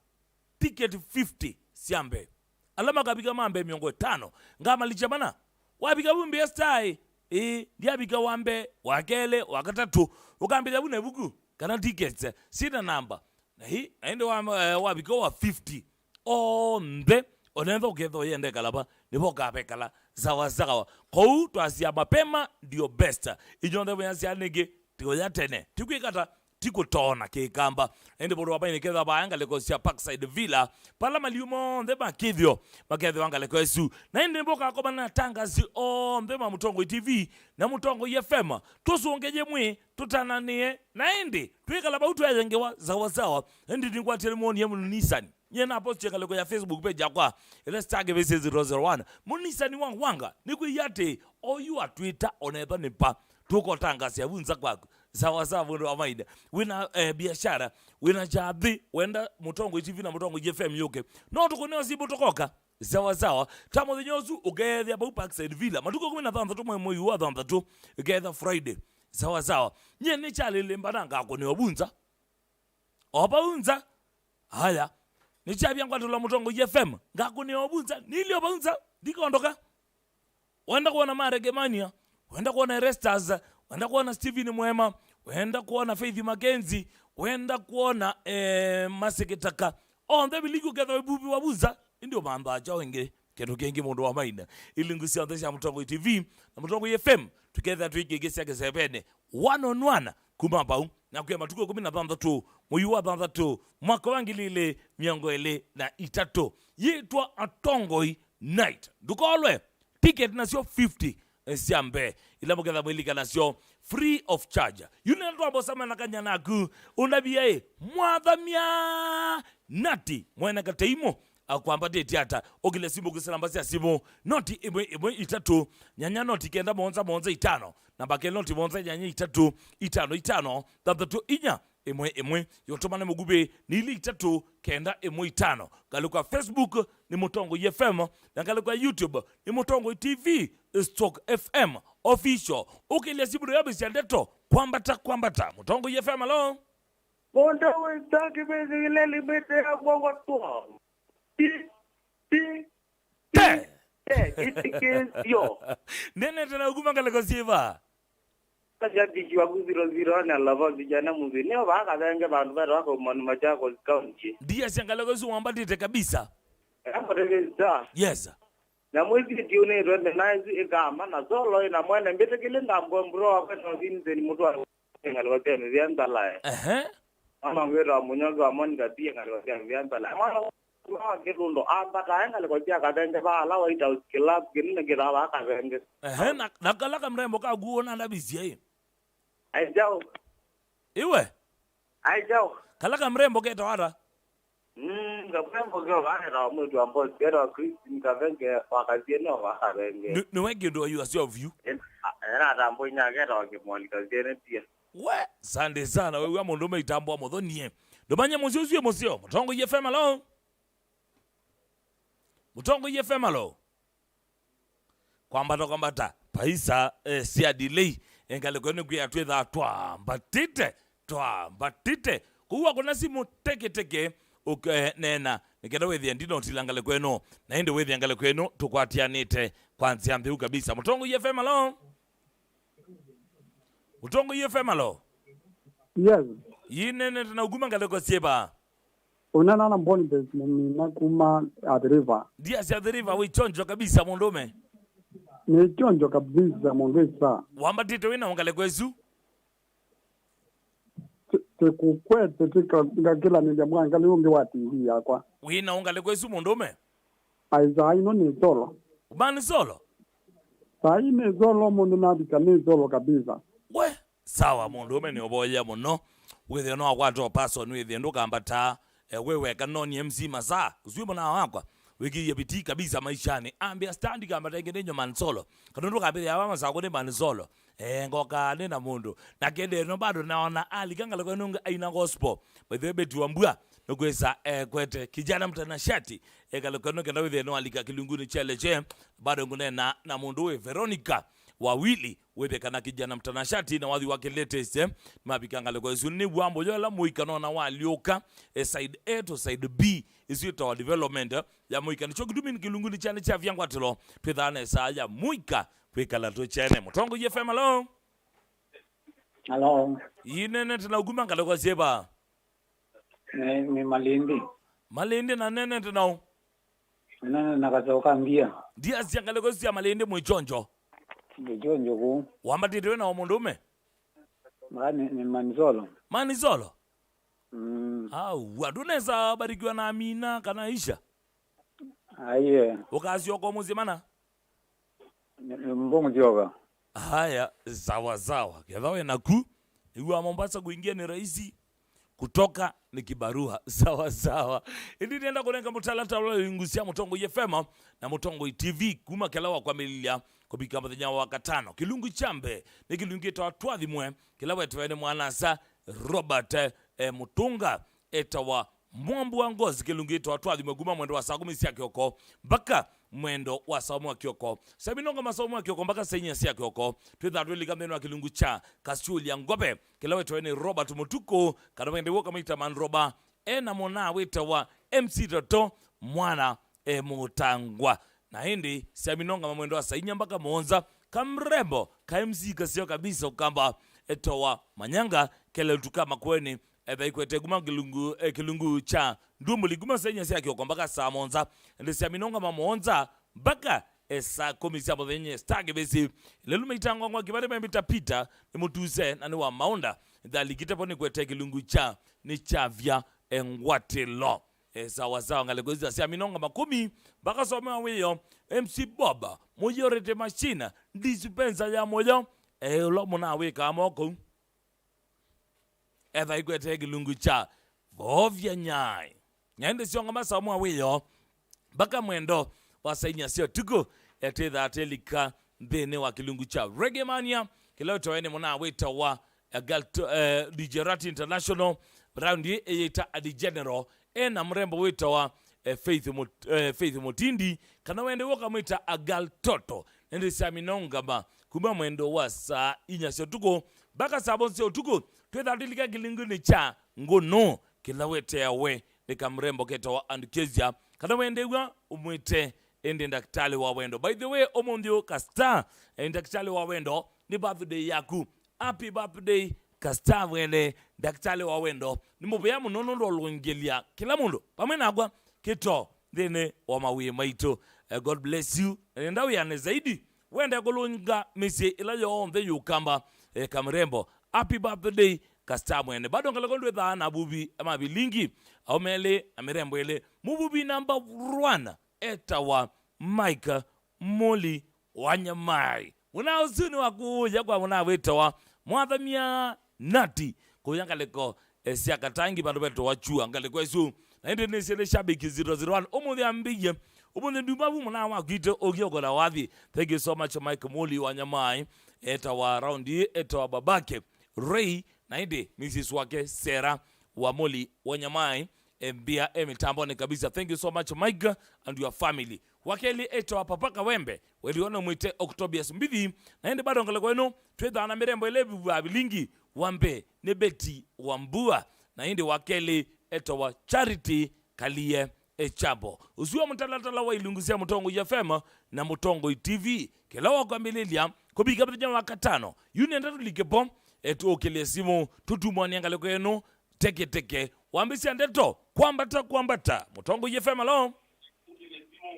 ticket 50 siambe alama kabika mambe miongo 5 ngama lichamana wabika bumbi star ndiabika wambe wakele wakatatu ukambitha bune buku kana tickets sina namba na hii aende wabika wa 50 ombe onendo ketho yende kalaba nibo kapekala sawa kou twasia mapema ndio best ijonde byansia nege tikoya tene tikwikata tikutona kekamba ende bodo wabaine ketha bayanga lekosia Parkside Villa pala maliumo ndema kidhyo maketho anga lekoesu na ende mboka akoba na tangazi ndema Mutongo TV na Mutongo FM tusuongeje mwe tutananie na ende twikala bautu yajengewa sawa ende tingwa telemoni ya Nissan nyena post cheka leko ya Facebook page yakwa let's tag vs 001 munisa ni wanga niku yate oyu Twitter oneba nipa tuko tangasi yabunza kwako sawa ndo amaida wina biashara wina jabi wenda Mutongo TV na Mutongo FM yoke no tukoneo sibo tokoka sawa tamo zinyozu ugethya ba Parkside Villa matuko 13 to mwe moyu wa 13 ugethya Friday sawa nyene chale lembananga akone obunza obaunza haya nichabia ngwatula Mutongo FM ngakuni obunza nili obunza ndikondoka wenda kuona Maregemania wenda kuona Restas wenda kuona Steven Mwema wenda kuona Faith Makenzi wenda kuona Maseketaka onde biligo ketho bubi wabuza ndio mamba acha wenge keto kengi mundu wa maina ilingusia ndesha Mutongo TV na Mutongo FM together tuigegesa kesebene 1 on 1 kuma bau na kwa matuko 16 mwezi wa 3 mwaka wa 2023 yitwa Atongoi Night dukolwe ticket nasio 50 siambe ila muketha mwilika nasio free of charge yune ndo abosama nakanya naku unabia mwadhamia nati mwena kateimo akwambate tiata ogile simu kusalamba sia simu noti imwe itatu nyanya noti kenda monza itano na bakele noti monza nyanya itatu itano tatu inya imwe yotomane mugube nili itatu kenda imwe itano galuka Facebook ni Mutongo FM na galuka YouTube ni Mutongo TV Stock FM official ukile simu yabe siandeto kwambata Mutongo FM alo Bonda witaki bezile limite ya bongo tuwa Itikizio Nene tena ukumangale kosiva Kajati jiwa kuziro na lava vijana muzini waka venge bandu bado wako manu machako kaunti Dia siangale kosu wambadite kabisa Hapo revisa Yes na mwezi tiune rwende naizi ikama na solo ina mwene mbete kilinda mgombro wakweto zinze ni mutu wa ngalwate mvianda lae Mama ngwero wa munyogo wa monika pia ngalwate mvianda lae Mama kirundo ambata ngalwate kadenge ba alawa ita uskilab kinne gira waka venge Nakalaka mrembo ka guona ndabizia hii Aijao Iwe Aijao Kalaka mrembo keta wada Ngapembo kwa wala mtu ambaye kero Christine kavenge wakazieno wakavenge Niwege ndo you as your view Era tambo nyagera wakimwalika zene pia We sande sana wewe amondo meitambo amodhonie Domanye muzio Mutongo FM alo Mutongo FM alo Kwambata paisa sia delay engale kwene kuya twetha twambatite kuwa kuna simu teke nena nikenda wethi ndino tilangale kweno na ende wethi angale kweno tukwatianite kwanzia mtheu kabisa Mutongo FM alo Mutongo FM alo Yes. Yinene tunaguma ngale kwa sieba Unana na mboni besi na kuma at river. Dia si at river we chonjo kabisa mondome Ni chonjo kabisa mondesa. Wambatite wina ungale kwesu Tekukwete tika kila nija mwanga liungi wati hii yakwa. Wina ungale kwesu mondome Aiza ino ni solo. Ubani solo Sa ine solo mundu nabika ni solo kabisa. We sawa mondome ni oboya muno wethe no akwato person wethe ndo kambata wewe kanoni MC masa kuzimu na wakwa wiki yabiti kabisa maishani ambia standi kambata ngenyo man solo kanondo kabili abama sako ne man solo ngoka nena mundu na kende no bado naona ali kangala kwenunga aina gospel wethe betu ambua nokwesa kwete kijana mtanashati kalokono kenda wethe no alika kilunguni cheleche bado ngunena na mundu we Veronica wawili wethe kana kijana mtanashati na wathi wake latest mabikangale kwa sunni bwambo yola muikano na walioka side A to side B isito wa development ya muikano chokidumi kilunguni chane cha vyangwatilo twithana sa ya muika kwikala to chene Mutongo FM alo Hello. Yinene tena uguma ngale kwa seba Ni Malindi na nene tena nana nakatoka mbia dia siangale kwa sia Malindi mwichonjo Bijonjo ku wambatite wena omundume ni Manzolo aduneza barikiwa na Amina kana Isha Aiye ukaziyoko muzimana mbongo joga haya sawa kedha wena ku iwa Mombasa kuingia ni rahisi kutoka ni kibarua sawa ndi nenda kulenga mutalata wala ngusia Mutongo FM na Mutongo TV kuma kelawa kwa milia kubika mthenya wa katano kilungu chambe ni kilungu twa thimwe kelawa twene mwana sa Robert Mutunga etawa mwambu wa ngozi kilungu twa thimwe kuma mwendo wa saa 10 sia kioko mpaka mwendo wa saumu wa kioko sabinonga masomo wa kioko mpaka senya sia kioko twithatwili kameno wa kilungu cha Kasuli ya Ngobe kelawa twene Robert Mutuko kana wende woka mita man roba na mona weta wa MC Toto mwana Mutangwa na hindi sabinonga mwendo wa sainya mpaka Monza kamrembo ka MC kasio kabisa ukamba etowa manyanga kele tukama kweni ikwete guma kilungu cha Ndumbuli guma senya sia kioko mpaka saa Monza ndi sabinonga mamonza mpaka esa komisi abo thenye stagi besi lelu mitangwa kwa kibare mbita pita ni mutuse na ni wa maunda ndalikite poni kwete kilungu cha ni chavya engwatilo sawa sawa ngalegoza sia minonga makumi baka somewa wiyo MC Boba moyorete machina dispensa ya moyo lo muna weka amoko eva ikwete kilungu cha vovya nyai nyande sionga masomo wiyo baka mwendo wasainya sio tuko etedha atelika mbene wa kilungu cha Reggae Mania kilo toene muna weta wa DJ Rati International round ye eyeta adi general na mrembo weta wa Faith Motindi kana wende woka mwita Agal Toto nende saminonga ba kuma mwendo wa saa inya sio tuko baka sabon sio tuko twedha atilika kilungu ni cha ngono kila wete ya we nika mrembo keta wa Andukezia kana wende wa umwite ende ndaktali wa wendo. By the way, omondio kasta ndaktali wa wendo ni birthday yaku. Happy birthday kasta wele ndaktali wa wendo. Ni mubaya munono ndo luengelia kila mundu pamena agwa kito dene wa mawie maito. God bless you. Ndawi ya nezaidi wende kulunga misi ila yo on the yukamba kamrembo. Happy birthday kasta mwene. Bado ngalakondu etha na bubi ama bilingi au mele amirembo ele mububi number 1 etawa Mike Moli Wanyamai muna usuni wakuja kwa muna wetawa mwadhamia nati kuyangaleko siakatangi bandu beto wachua ngaleko esu na Indonesia ne shabiki 001 umuthi ambiye umuthi ndumavu muna wakite ogiogola wathi. Thank you so much Mike Moli Wanyamai etawa round etawa babake Ray na inde Mrs. wake Sarah wa Moli Wanyamai mbia mitambo ni kabisa. Thank you so much Mike and your family. Wakeli eto papaka wembe weliona mwite Octobius Mbithi na ende bado ngale kwenu twetha na mirembo elevu wa bilingi wambe ne Betty Wambua na ende wakeli eto wa Charity Kalie Echabo usiwa mtalatala wa ilungusia Mutongo FM na Mutongo TV kila wakwambililia kubika bidja wakatano yuni ndatu likepo eto okele simu tutumwani ngale kwenu teke wambisi andeto kwambata Mutongo FM alo.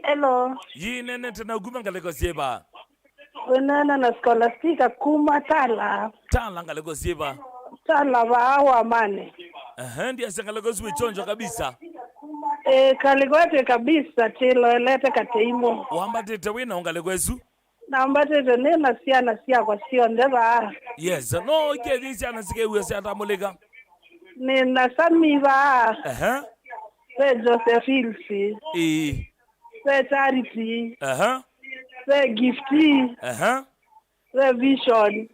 Hello. Yinene tena uguma ngaleko sieba. Wenana na Scholastica kuma tala. Tala ngaleko sieba. Tala wa mane. Ndia ngaleko siwe chonjo kabisa. Kaligote kabisa chilo elete kateimo. Wambatete wina ngaleko esu. Na mbatete nena sia kwa sio ndeba. Yes, no ikedi sia sike uwe sia tamuleka. Nina samiva. Se Joseph Hilsi. Se Charity. Se Gifty. Se Vision.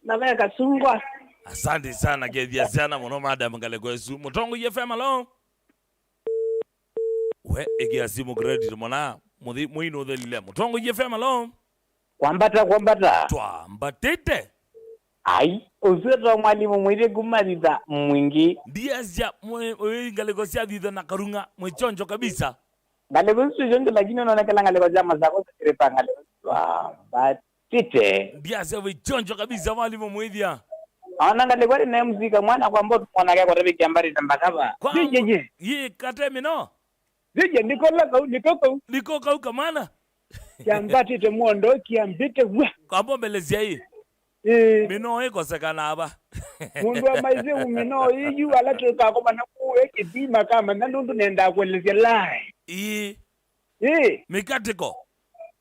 Na weka sungwa. Asante sana gedia sana mono madam ngaleko esu. Mutongo FM alo. We egia simu credit mona muino dhelile. Mutongo FM alo. Kwambata. Twambatete. Ai, useto mwalimu mwire kumaliza mwingi. Ndiazia ngaleko sia dhidha na karunga mwechonjo kabisa. Ngaleko jonjo lakini unaonekana ngaleko jama zako zirepa ngaleko. Batite. Ndiazia mwechonjo kabisa mwalimu mwidhia. Ana ngaleko na muzika mwana kwa mboto mwana yake kwa tabi kiambari tambakaba. Jeje. Ye katemi no. Jeje nikoka ukamana. Kiambatite mwondo kiambite wa. Kwa mbelezia hii. Mino eko sekana aba. Mundu wa maize umino iju alatu kakoma na kuwe kidima kama nandundu nenda kuelezea lai. Mikatiko.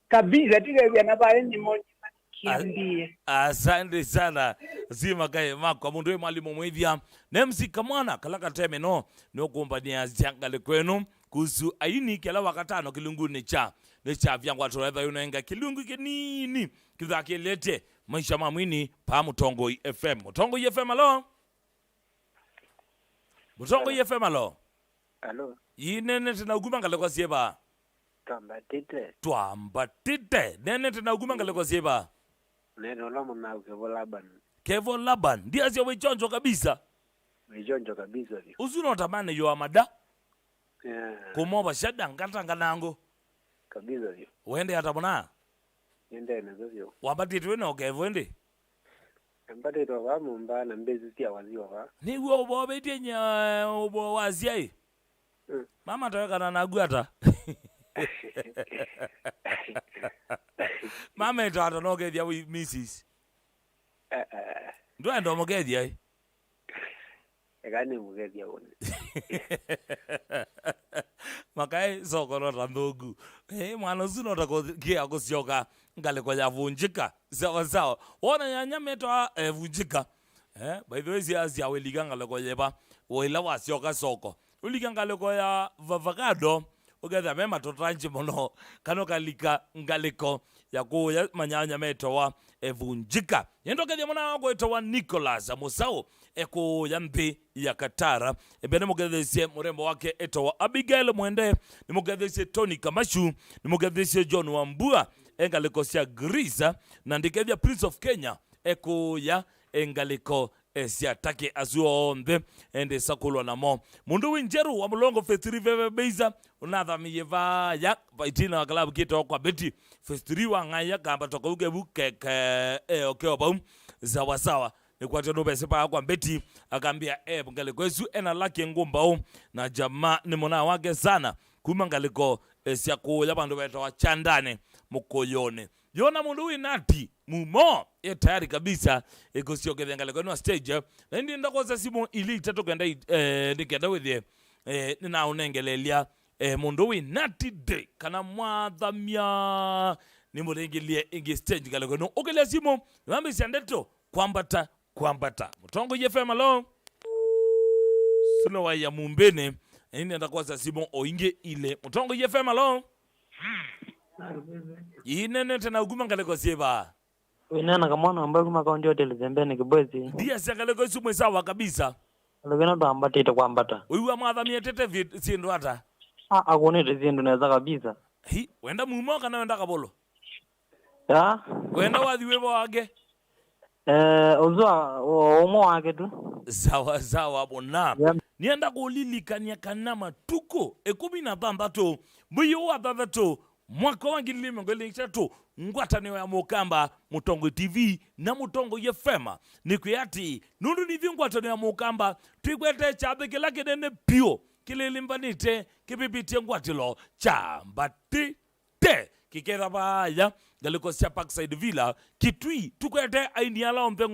Kabisa tika ya naba enyi monyi kiambie. Asante sana. Zima kaya mako mundu we mwalimu mwidhia. Nemsi kamwana kalaka teme no. No kumbania ziangale kwenu. Kusu aini kila wakatano kilungu necha. Necha vyangu watu redha yunenga kilungu kenini. Kitha kilete. Maisha mamwini pa Mutongo FM. Mutongo FM alo. Mutongo FM alo. Alo. Yinene tena uguma ngaleko sieba. Twambatite. Nene tena uguma ngaleko sieba. Neno lomo na Kevo Laban. Ndia siya wechonjo kabisa. Wechonjo kabisa. Usuno tamane yo amada. Kumoba shada ngata nango. Kabisa. Wende atabona. Nende nazio. Wambatite wena Kevo wende. Wambatite wa mumba na mbezi sia waziwa wa. Ni uo bobete nya ubo waziai. Mama taweka na naguata. Mama ito ata noge dia Mrs. Ndo ndo mugethi ai. Egani mugethi awone. Makai soko no randogu. Mwana usuno takogia kusioka ngale kwa yavunjika. Sawa. Ona nyanya metwa vunjika. By the way zia weliga ngale kwa yeba. Wela wasioka soko. Uliga ngale kwa ya avocado. Ugetha mema totranji mono. Kano kalika ngaleko ya kuya manyanya metwa vunjika. Yendo kedia mwana wako etowa Nicholas Musao. Eko yambi ya Katara ebene mugethesie murembo wake etowa Abigail Mwende ni mugethesie Tony Kamashu ni mugethesie John Wambua engaliko sia Grisa na ndikevya Prince of Kenya eko ya engaliko sia take azuo onde ende sakulwa na mo mundu winjeru wa mulongo festiri veve beiza unatha miyeva ya vaitina wa klabu kito kwa beti festiri wa ngaya kamba toka ugebu keke okeo baum sawa ni kwa tendo besepa kwa beti akambia ngaliko esu ena laki ngumbao na jamaa ni mona wake sana kuma ngaliko sia kuya bandu beto wa chandane mukoyone yona mundu winati mumo tayari kabisa ekosio ngaliko no stage na ndi ndakoza simo ili tatu kenda ndikenda with nina unengelelia mundu winati de kana mwadhamia ni murengelie ingi stage ngaliko no okele simo ngambi siandeto kwambata mutongo yefema lo sino wa ya mumbene indi ndakoza simo oinge ile mutongo yefema lo inene tena uguma ngaleko sieba winana kamwana ambaye kuma kaunti hotel zembeni kibwezi dia sangaleko sumwe sawa kabisa lugena ndo ambata ite kwambata uiwa mwadhamia tete sindu hata akunete sindu naweza kabisa wenda mumoka na wenda kabolo ya wenda wadhiwebo wage uzwa umo wake tu sawa bona nienda kulilikania kana matuko 16 mbuyo wa 3 mwaka wa 2023 ngwatani ya Mukamba Mutongo TV na Mutongo FM nikuyati nundu ni vingwatani ya Mukamba twikwete chabe kila kidene pio kililimbanite kipipitie ngwatilo chambati te kikera baya galiko sia Parkside Villa kitui tukwete ainiala ombe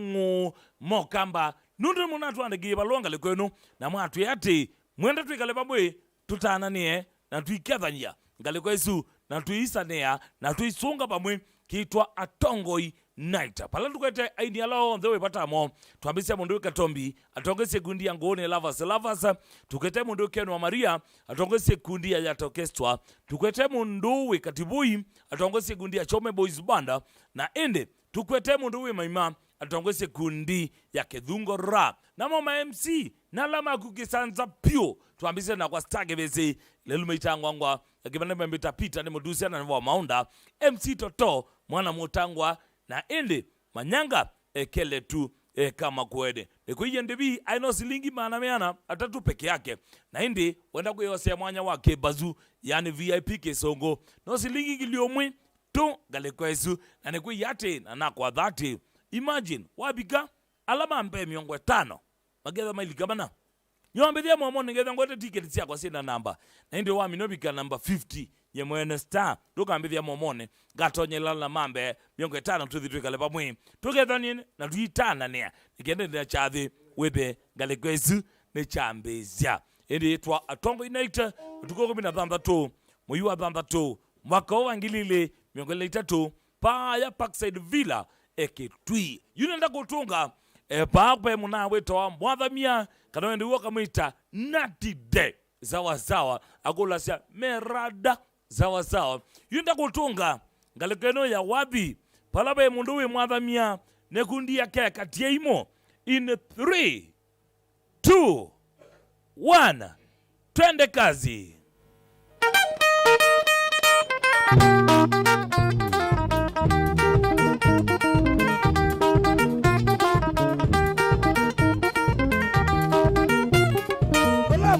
Mukamba nundu munatu andegiba longa likwenu na mwatu yati mwenda twikale pamwe tutananie na twikethania ngaliko esu na tuisanea na tuisunga pamwe kitwa Atongoi Night pala tukwete ainiala ombe wepatamo tuambisia mundu Katombi atongese kundi ya ngone lovers tukete mundu Ken wa Maria atongese kundi ya Yatokestwa tukwete mundu Katibui atongese kundi ya Chome Boys Banda na ende tukwete mundu Maima atongese kundi ya Kedhungo Ra na mama MC na lama kukisanza pio tuambise na kwa stage bezi lelu meitangwa akibana mbita pita ni mudusia na wa maunda MC Toto mwana mutangwa na ende manyanga ekele tu kama kwede ekuye ndebi aino silingi maana atatu peke yake na ende wenda kuyosea mwanya wake bazu yani VIP kesongo no silingi giliomwe to galekwesu na nekuye yate na kwa dhati imagine wabika alama mpe miongo 5 mageza mailikabana nyoambethia mwomo ngetha ngote ticket cia kwa sina namba na ndio wa minobika namba 50 ye mwene star tukambithia momone gatonyela na mambe miongo 5 tuthitwikale pamwe tukethanie na tuitana ne nikende ndia chathi webe galekwesu ne chambezia ende twa Atongoi Night tuko 16 muyu wa 3 mwaka wa ngilile miongo 3 pa ya Parkside Villa eketwi yunenda kutunga pape muna weto wa mwadhamia kana wende woka mwita natide zawa akulasia merada zawa yunenda kutunga ngalekeno ya wabi palabe mundu mwadhamia nekundi yake katia imo in 3 2 1 twende kazi.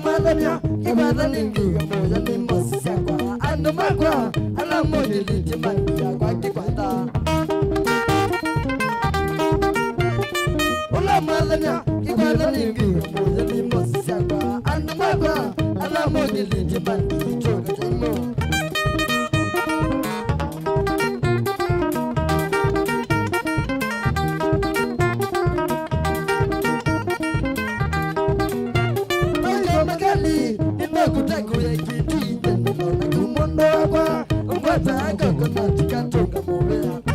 Madania, kibada ningi, moja ni mosi kwa ando magwa, ala moja linti mania kwa kibada. Ola madania, kibada ningi, moja ni mosi kwa ando magwa, ala moja linti mania choka temo. Ulata coconut katunga mubea.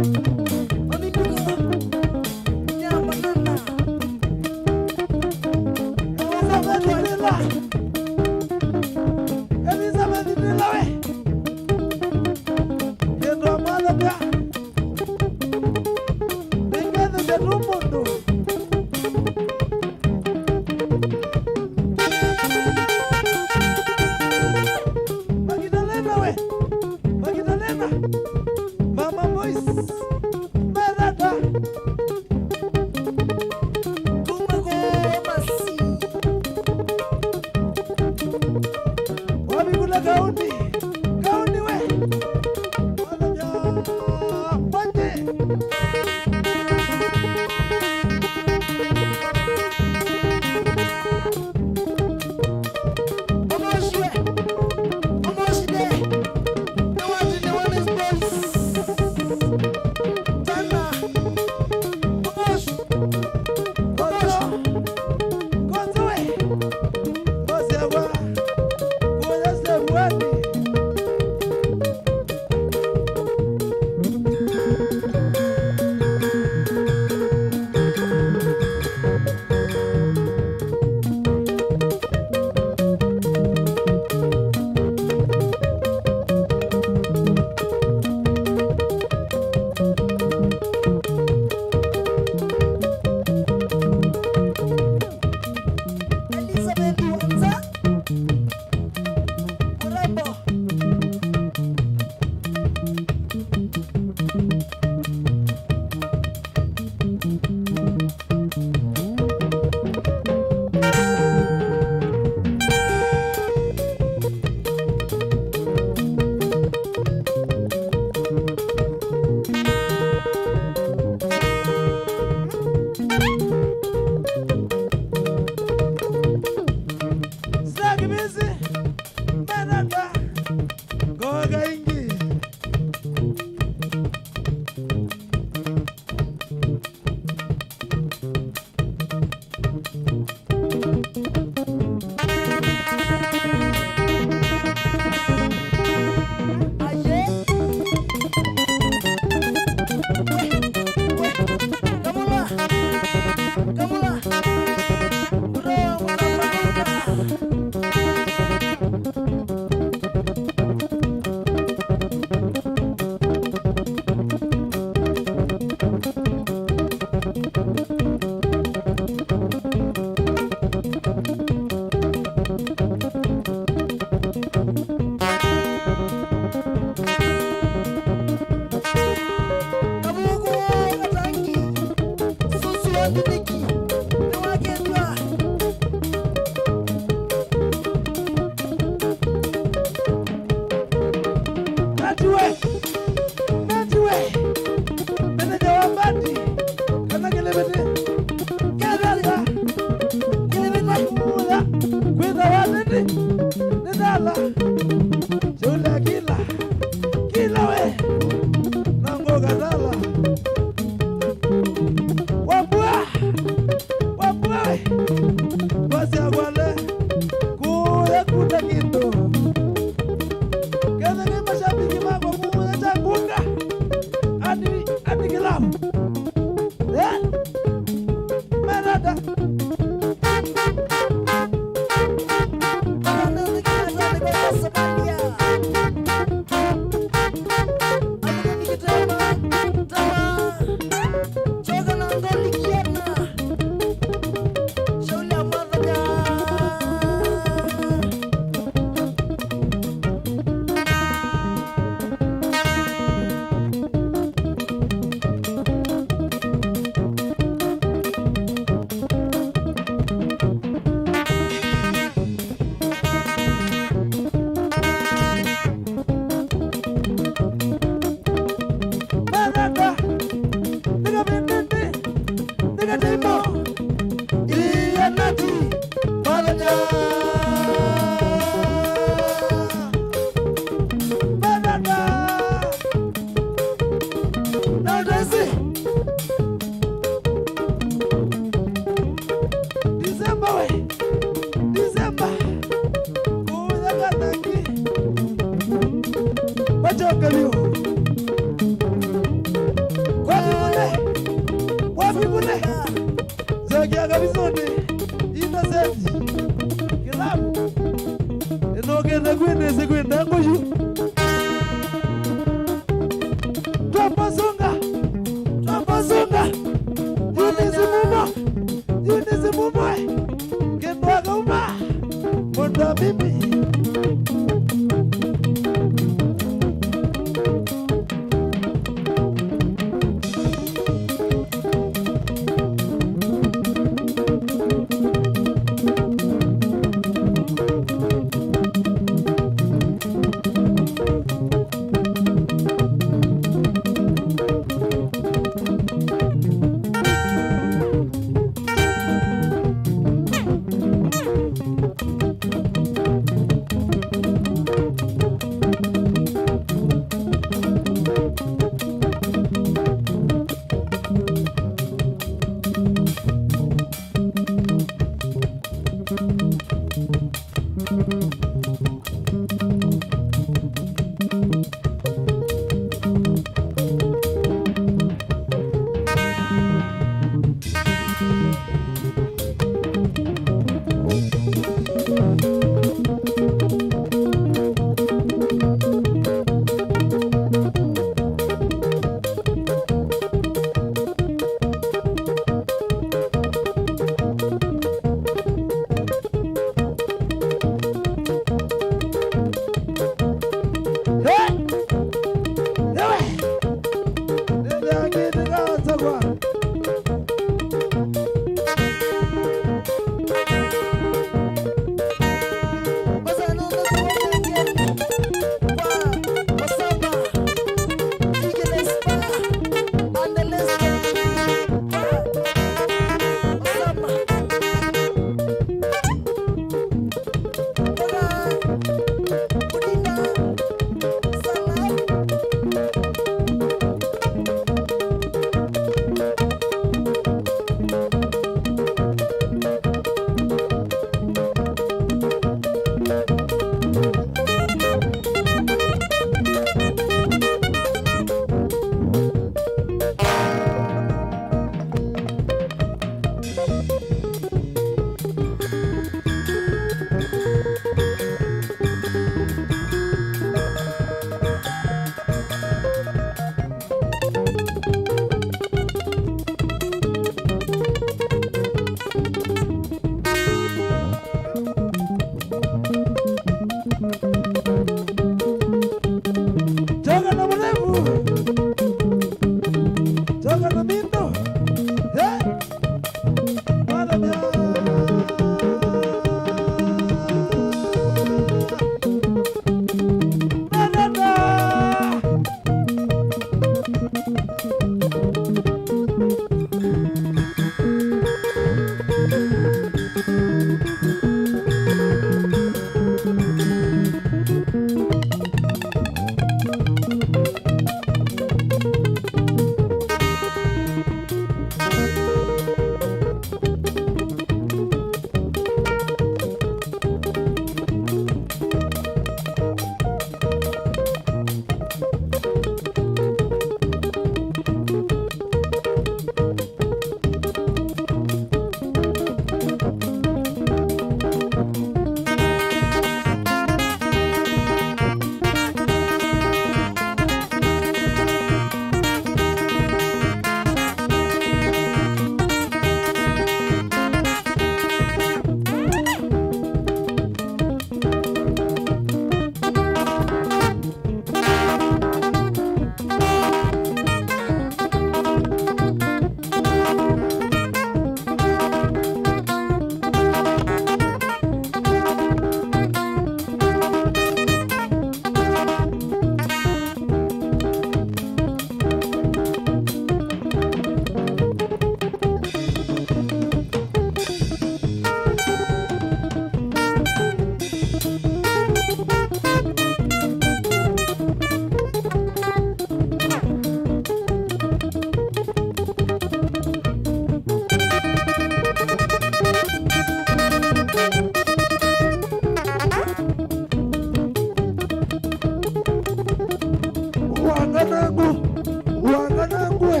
Mugwe,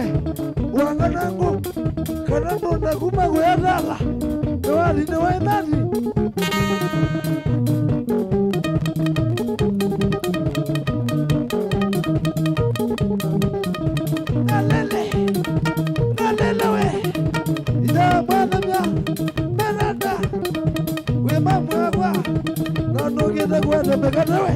wanganangu, kanando ndakuma kuyadala. Newali newainati. Nalele we. Ija mwana mya, menada. We mamwa kwa, nano kita kwa tepekata we.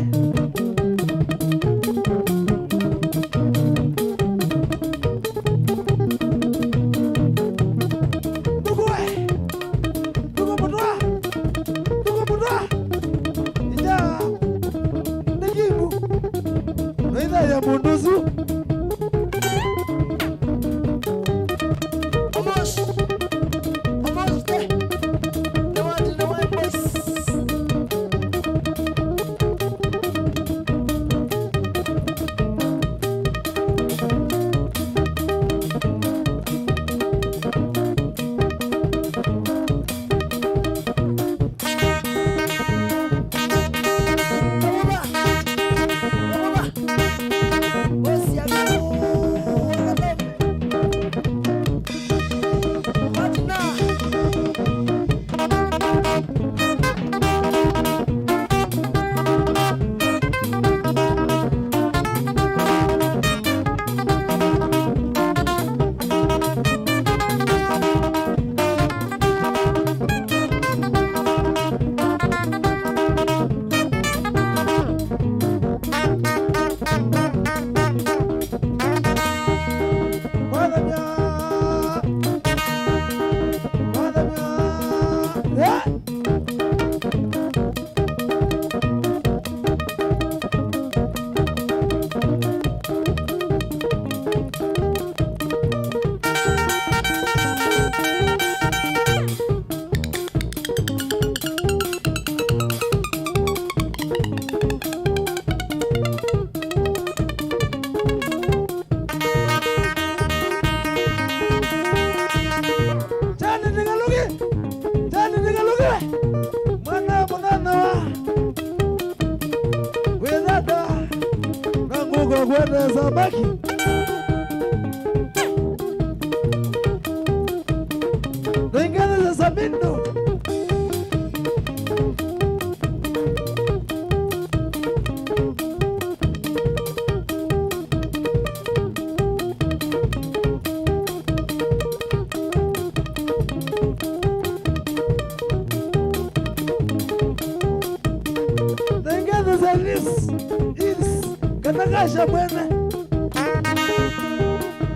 Kanakasha bwana.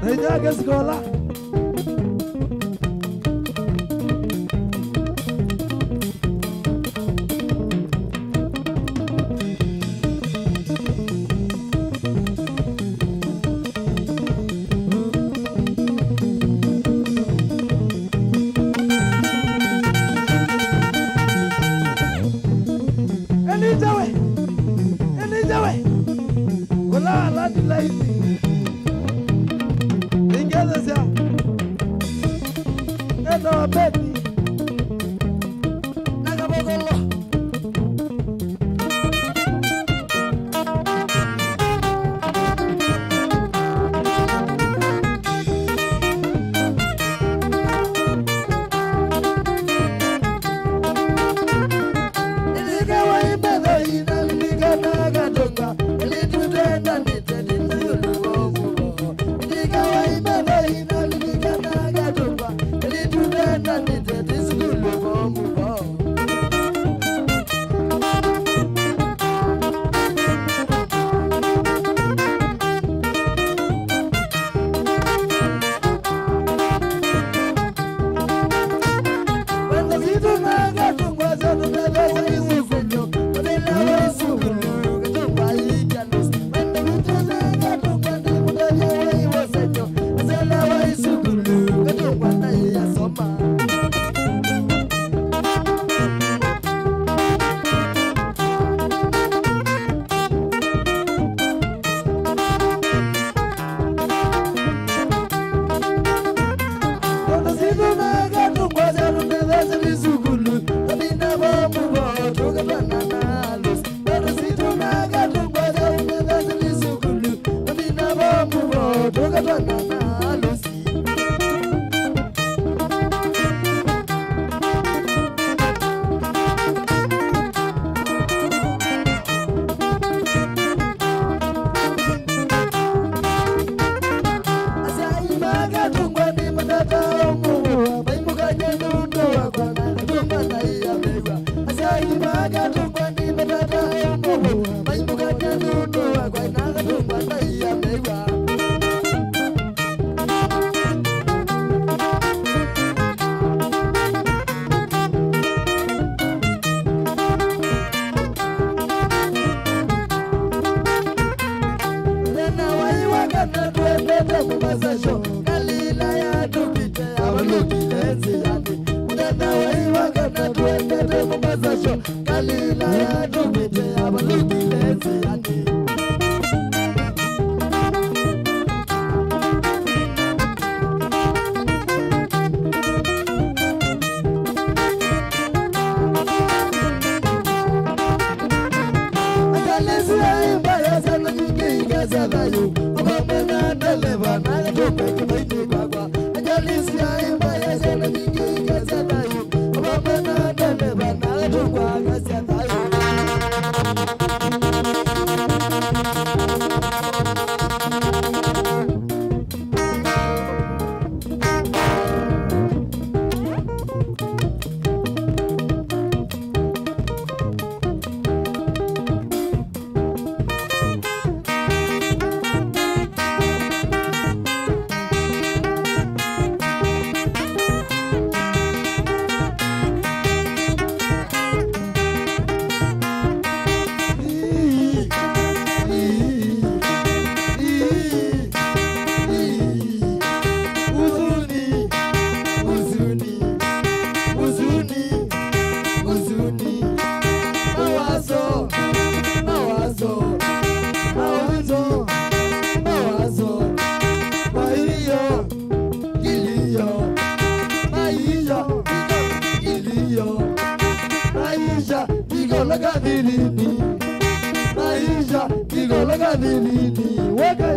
Naitaka skola. Wala la di laiti. Ingeza sia. maga tungwa ni matata umu maimuka nyendundo wakwana tungwa na iya megwa asagi maga tungwa ni matata umu maimuka nyendundo wakwana tungwa na iya megwa Masasho kalila ya tupite abalukilezi yani Udana waiwa kana tuendete Masasho kalila ya tupite abalukilezi yani Akalezi ya imba ya sana nyingi igaza dayo Obamena deleva na tope kimaiti kwakwa Ajalisi ya imba ya sana nyingi igaza dayo Obamena deleva na tokwa gaza dayo Maisha igolaga nilini weke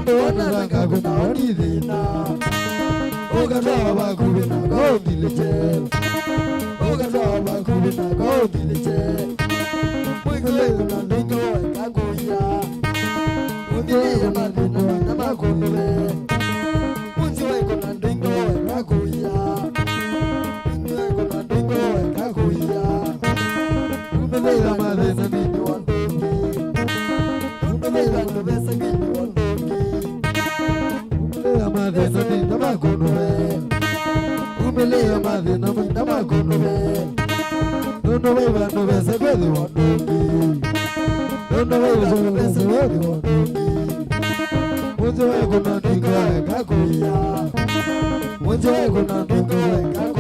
Ona kakuna onidina Ogatoba kubina go village Ogatoba kubina go village Mwikule na ndingo kakuya Mwikule na ndingo na makunule Mwikule na ndingo kakuya Mwikule na ndingo kakuya Mwikule na madena nini wandoki Mwikule na ndobesa nini wandoki Madena nini makunule Umele madena nini makunule Don't way about no best of the one. Don't way about no best of the one. What's the way gonna drink like Kakuya? What's the way gonna drink like Kakuya?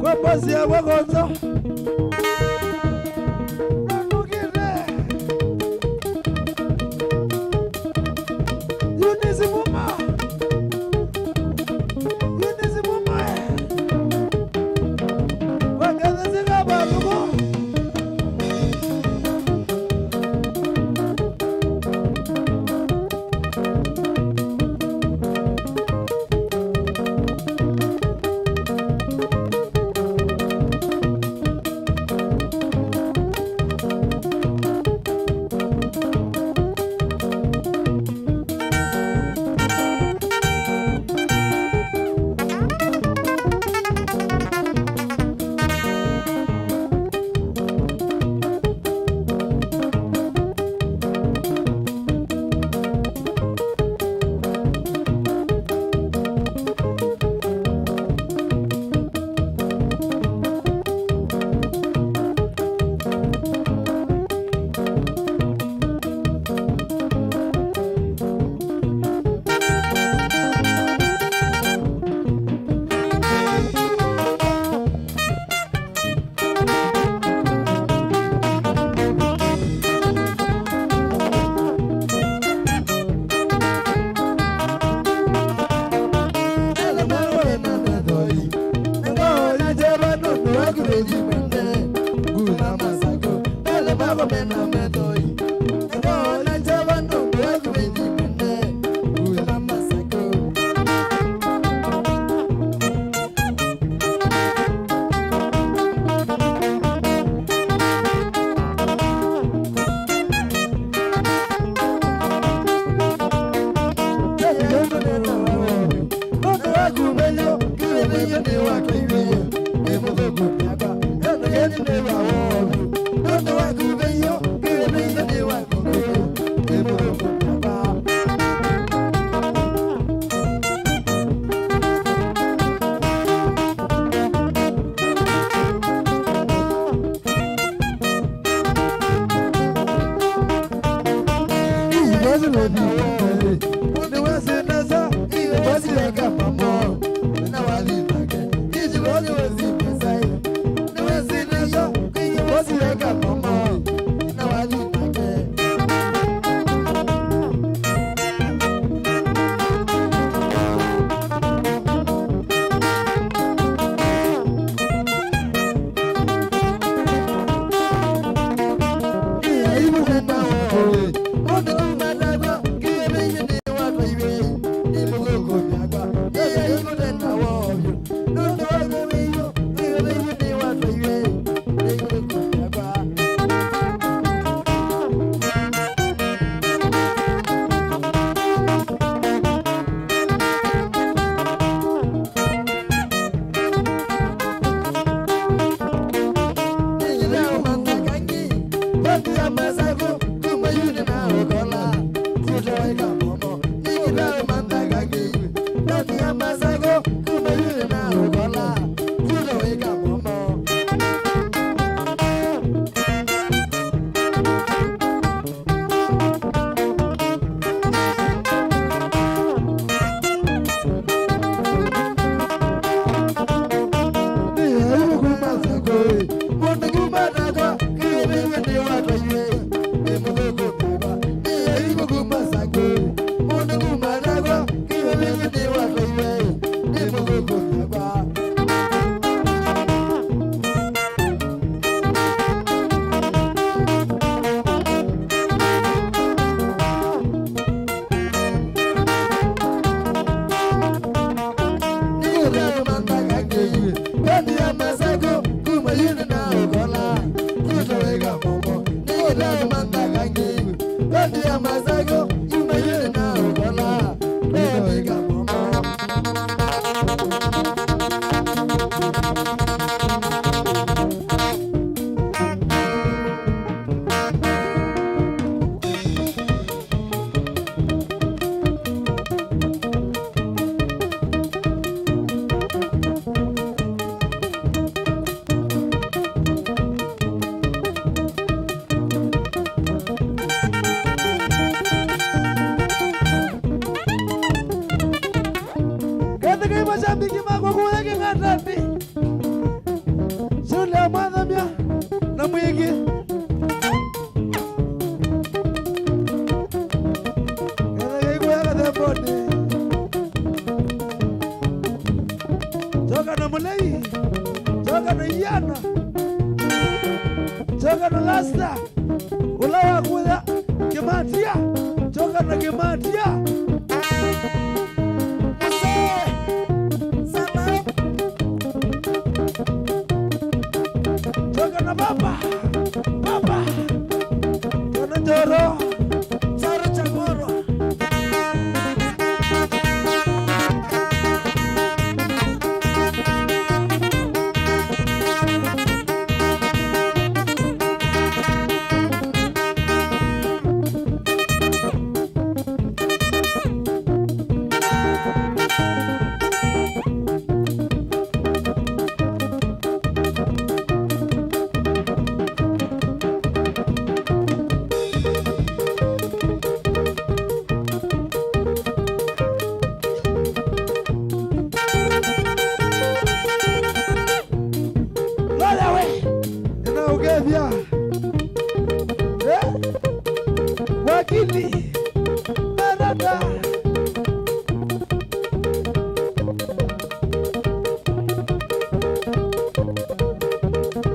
Kwa pasi ya wagonzo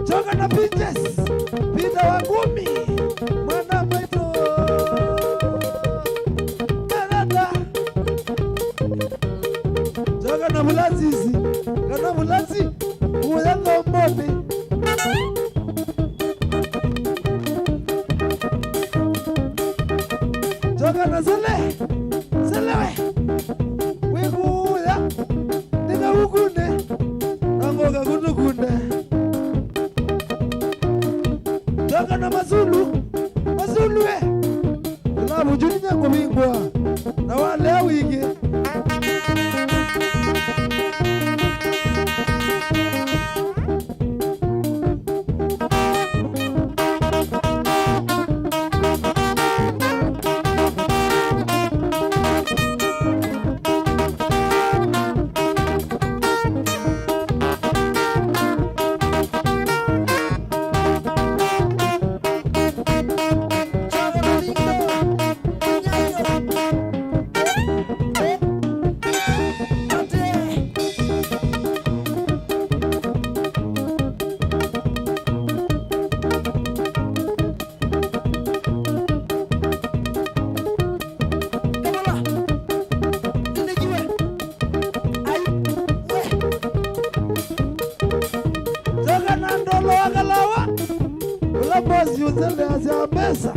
Toka na Peter Wangumi. Wakana sele we wekuya nika ukune nangoka kutukune wakana mazulu we labu juni nyango bingwa na wale wiki mesa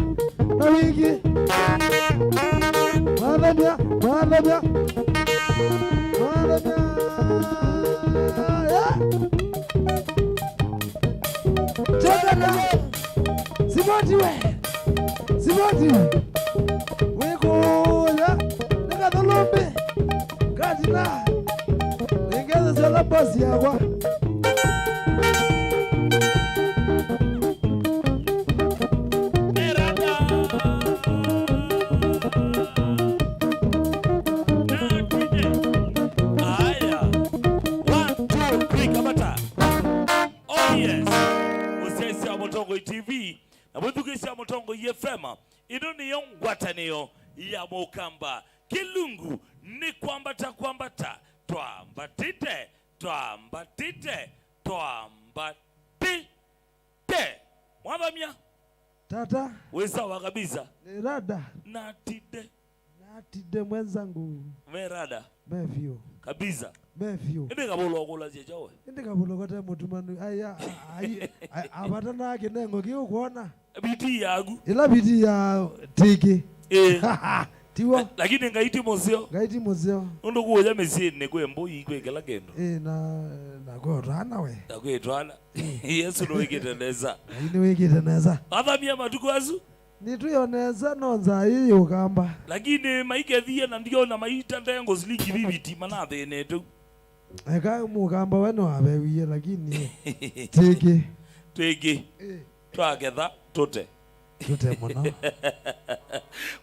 na wiki Madamia Jogana Simoti Wikola Nikadolombe Katina Ningeza zala basi yakwa TV na mudukisha Motongo FM idoni yongwatanio ya Mukamba Kilungu ni kwambata twambatite Mwadhamia tata wesawa kabisa ni rada natide mwenzangu merada mefio kabisa mefio ndikabolo okula jejawe ndikabolo kote mutumanu aya abatana yake nengo kiukuona biti yagu ila biti ya tiki tiwa lakini ngaiti mozeo ndo kuoja mesine kwembo yikwe kala kendo na gorana we takwetwana Yesu no wikiteneza ini wikiteneza athamia matukwazu nituyoneza nonza iyo kamba lakini maikethia na ndio na maita ndengo ziliki bibiti manathe netu eka mukamba weno abewiye lakini tiki twaketha tute muno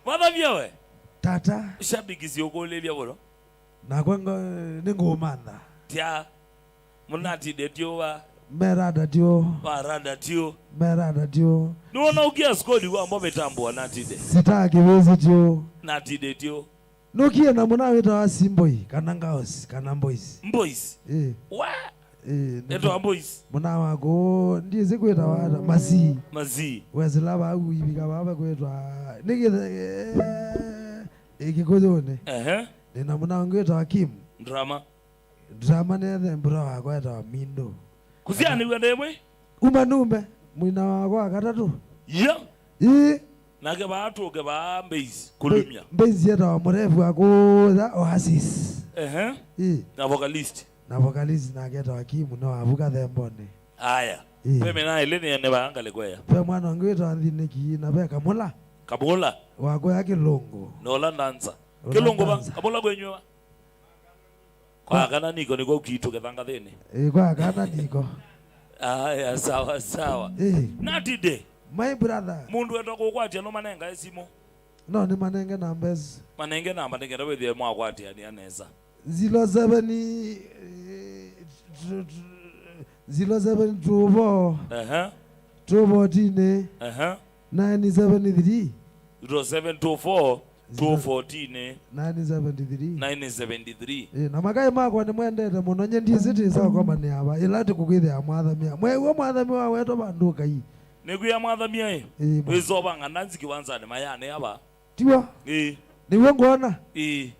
mathamia we tata shabiki siokolelia bono nakwengo ningumanda tia munati detiowa merada tio nuona ukia skodi wa mbo metambua natide sitaki wezi tio natide tio nukia na muna weta wa simboi kana ngaos kana mbois wa eto ambois muna wako ndiye kweta wa mazi wezi laba au ibika baba kwetwa nige ikikoone nina muna wangeta wa Kim drama nethe mbura wako eta wa Mindo kuziani wendemwe umanume mwina wako akatatu nake batu ke ba mbezi kulumya mbezi eta wa mrefu akoza Oasis na vocalist nake eta wa Kim no avuka thembone aya peme na elene ne baangale kwaya pe mwana wangu eta ndine ki na be kamula wako yake longo nola nanza kilongo ba kabola kwenywa kwa kana niko niko kitu kethanga thene kwa kana niko aya sawa natide my brother mundu enda kukwatia no manenga esimo no ni manenge numbers manenge namba ndengera wethie mwakwatia ni aneza 07 24 214 973 0724 214 973 na magai mako ni mwendete muno nyendiziti sawa kwamba ni aba ilati kugwithia mwathami mwewe mwathami wa weto banduka yi neguya mwathami wizoba ngananzi kiwanza ni mayane aba tiwa niwe ngona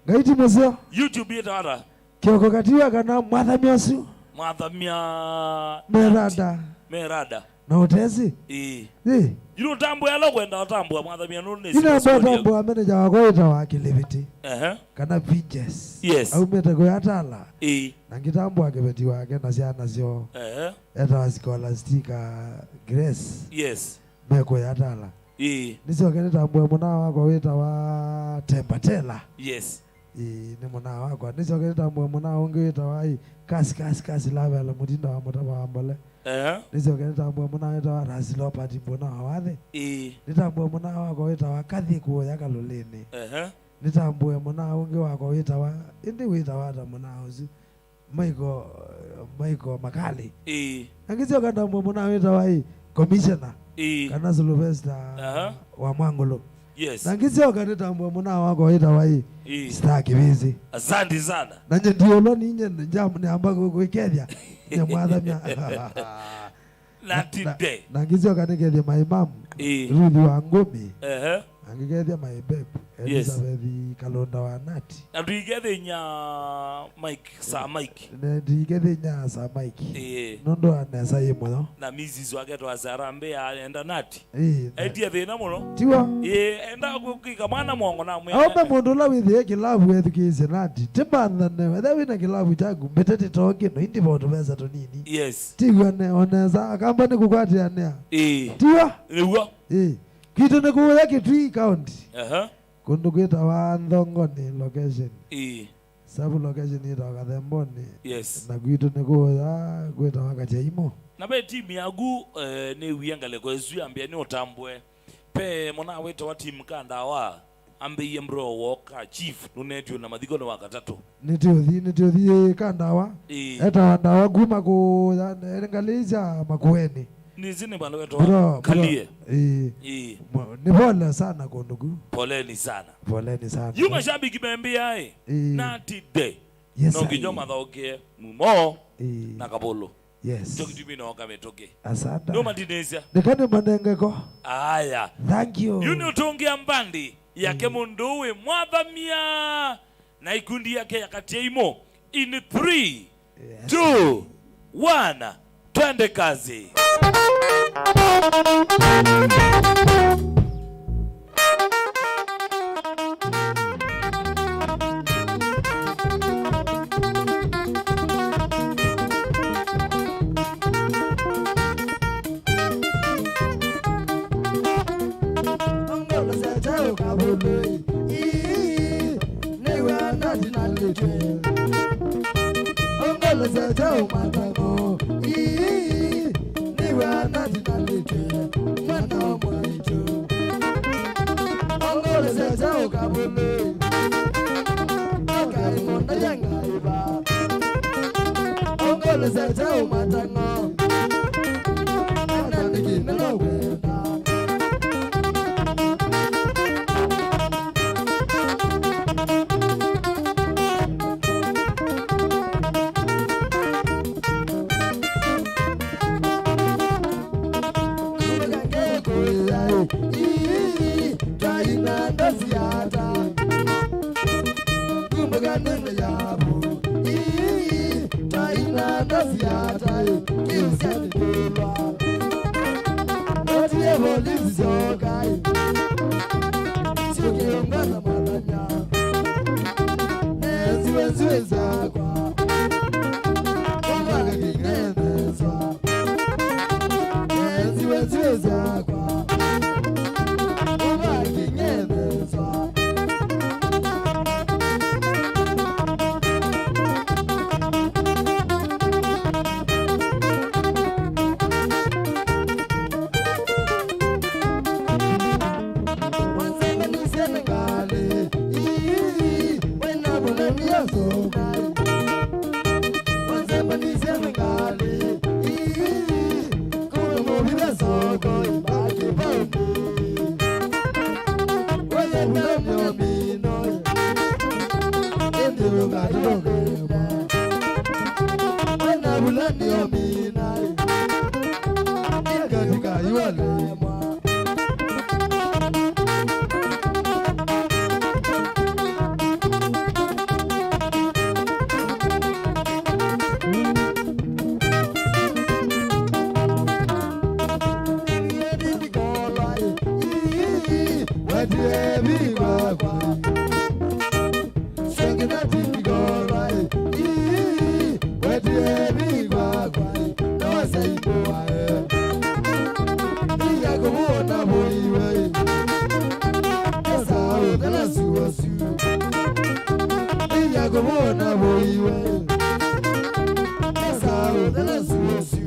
ngaiti muzeo YouTube yetara kioko katiwa kana mwathami asu mwathami merada Na utesi? Jino tambwe alo kwenda tambwe mwadhamia none. Ina tambwe manager wako itawa Kiliviti. Kana Pinches. Yes. Au metego yatala. Na ngitambo akebeti wake na ciana cio. Eta scholastica Grace. Yes. Meko yatala. Nicio kene tambwe muna wako witawa Tempatela. Yes. Ni muna wako. Nicio kene tambwe muna ungi witawa kasi lava la mutinda wa mutaba ambole. Nicio kene tambwe muna witawa Rasilo pati mbona wawathe. Nitambwe muna wako witawa Kathi kuo yakalulini. Nitambwe muna ungi wako witawa indi witawa ta muna uzi Michael Makali. Angizio kandambwe muna witawa commissioner. Kana Sylvester wa Mwangolo. Yes. Nangizio kanitambwe muna wako witawa Star Kibizi. Asante sana. Nanye ndiolo ninye njamu ni ambako kuikethia. Nye mwadhamia. Natide. Nangizio kanikethia maimamu. Ruthi wa Ngumi. Angikethia maibebe. Elizabeth Kalonda wa Nati. Nduigethia nya Mike, Sir Mike. Nduigethia nya Sir Mike. Nondo anesa imono. Na Mrs. Wageto Azarambe enda Nati. Edia thina muno. Tiwa. Enda kukika mwana mwongo na mwe. Aomba mundu la withi kilabu education Nati. Tibanda ne wetha wina kilabu chagu mbetete toke no indi bodo beza to nini. Yes. Tiwa ne oneza akamba ne kukwatia ne. Tiwa. Ewa. Kitu ne kuya Kitui County. Kundu kwita wa Ndongoni location. Sabu location ita Wakathemboni. Yes. Na kwitu ne kuya kwita Wakacheimo. Na be team yagu ne wiyangale ko ezu ambia ni otambwe. Pe mona weta wa team kanda wa ambe yembro woka chief nunetyo na madhiko wakatatu. Nitiothi kanda wa. Eta wanda wa guma ku ngaliza makueni. Nizini bwana wetu kalie. Ni pole sana kundugu. Poleni sana. Poleni sana. Yuma shabiki bembia Nati de. Yes. No kijoma dhaoke mumo na kabolo. Yes. Chokitumi no kametoke. Asante. No Mandinesia. Nikane manengeko. Aya. Thank you. Yuni utongia mbandi yake munduwe mwadhamia na ikundi yake ya Kacheimo in 3 2 1 twende kazi. Wetie bigwa kwa Swing that thing go right Wetie bigwa kwa No say boy Iya go na boy we Esa o de la suasu Iya go na boy we Esa o de la suasu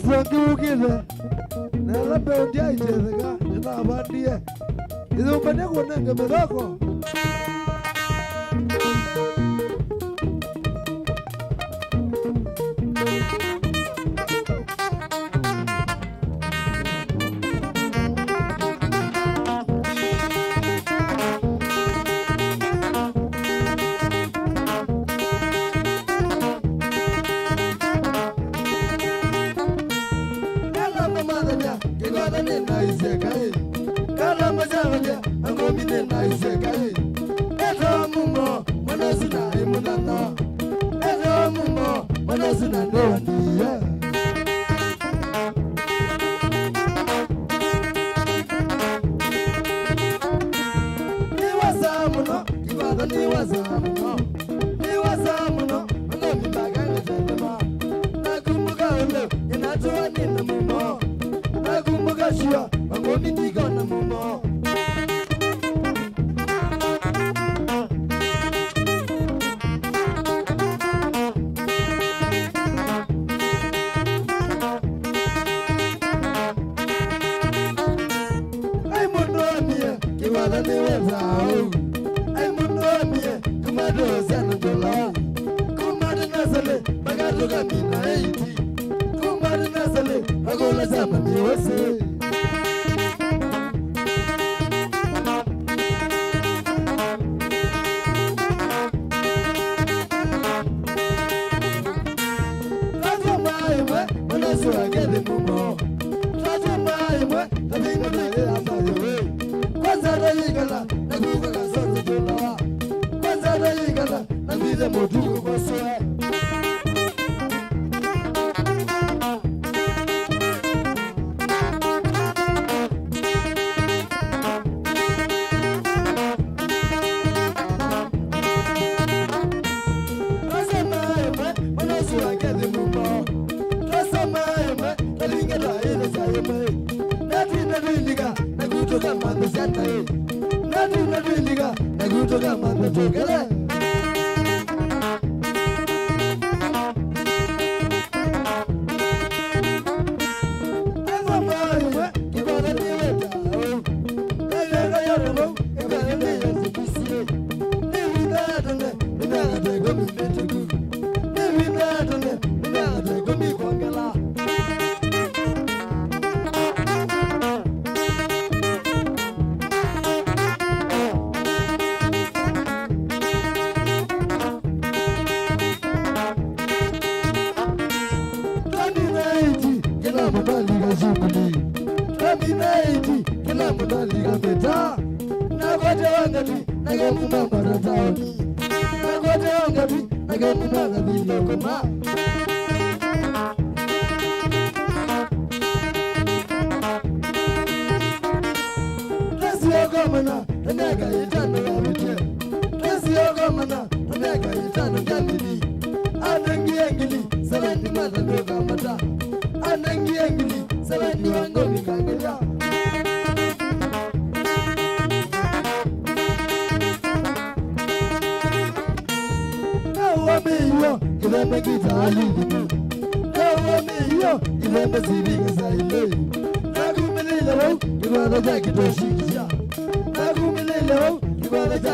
Tuangiukile. Na labda undia ichezeka. Nina abandie. Izo upende kunenge medoko.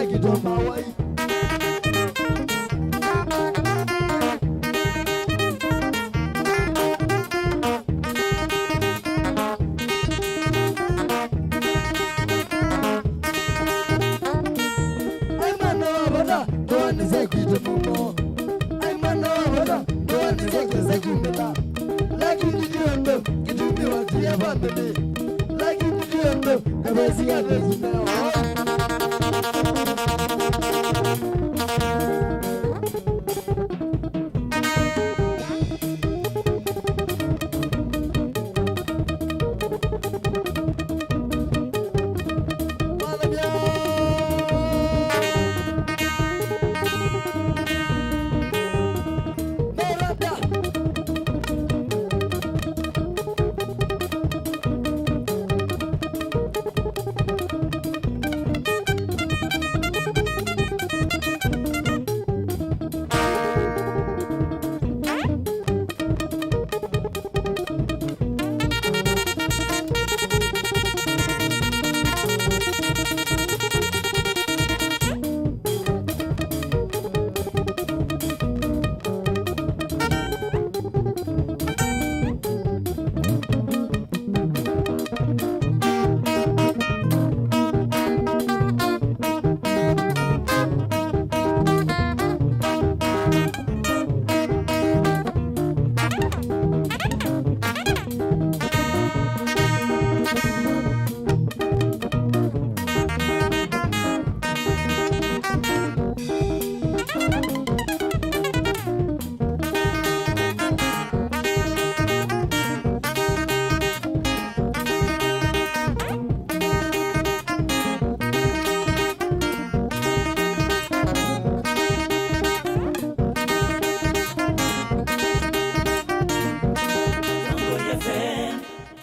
Like you do,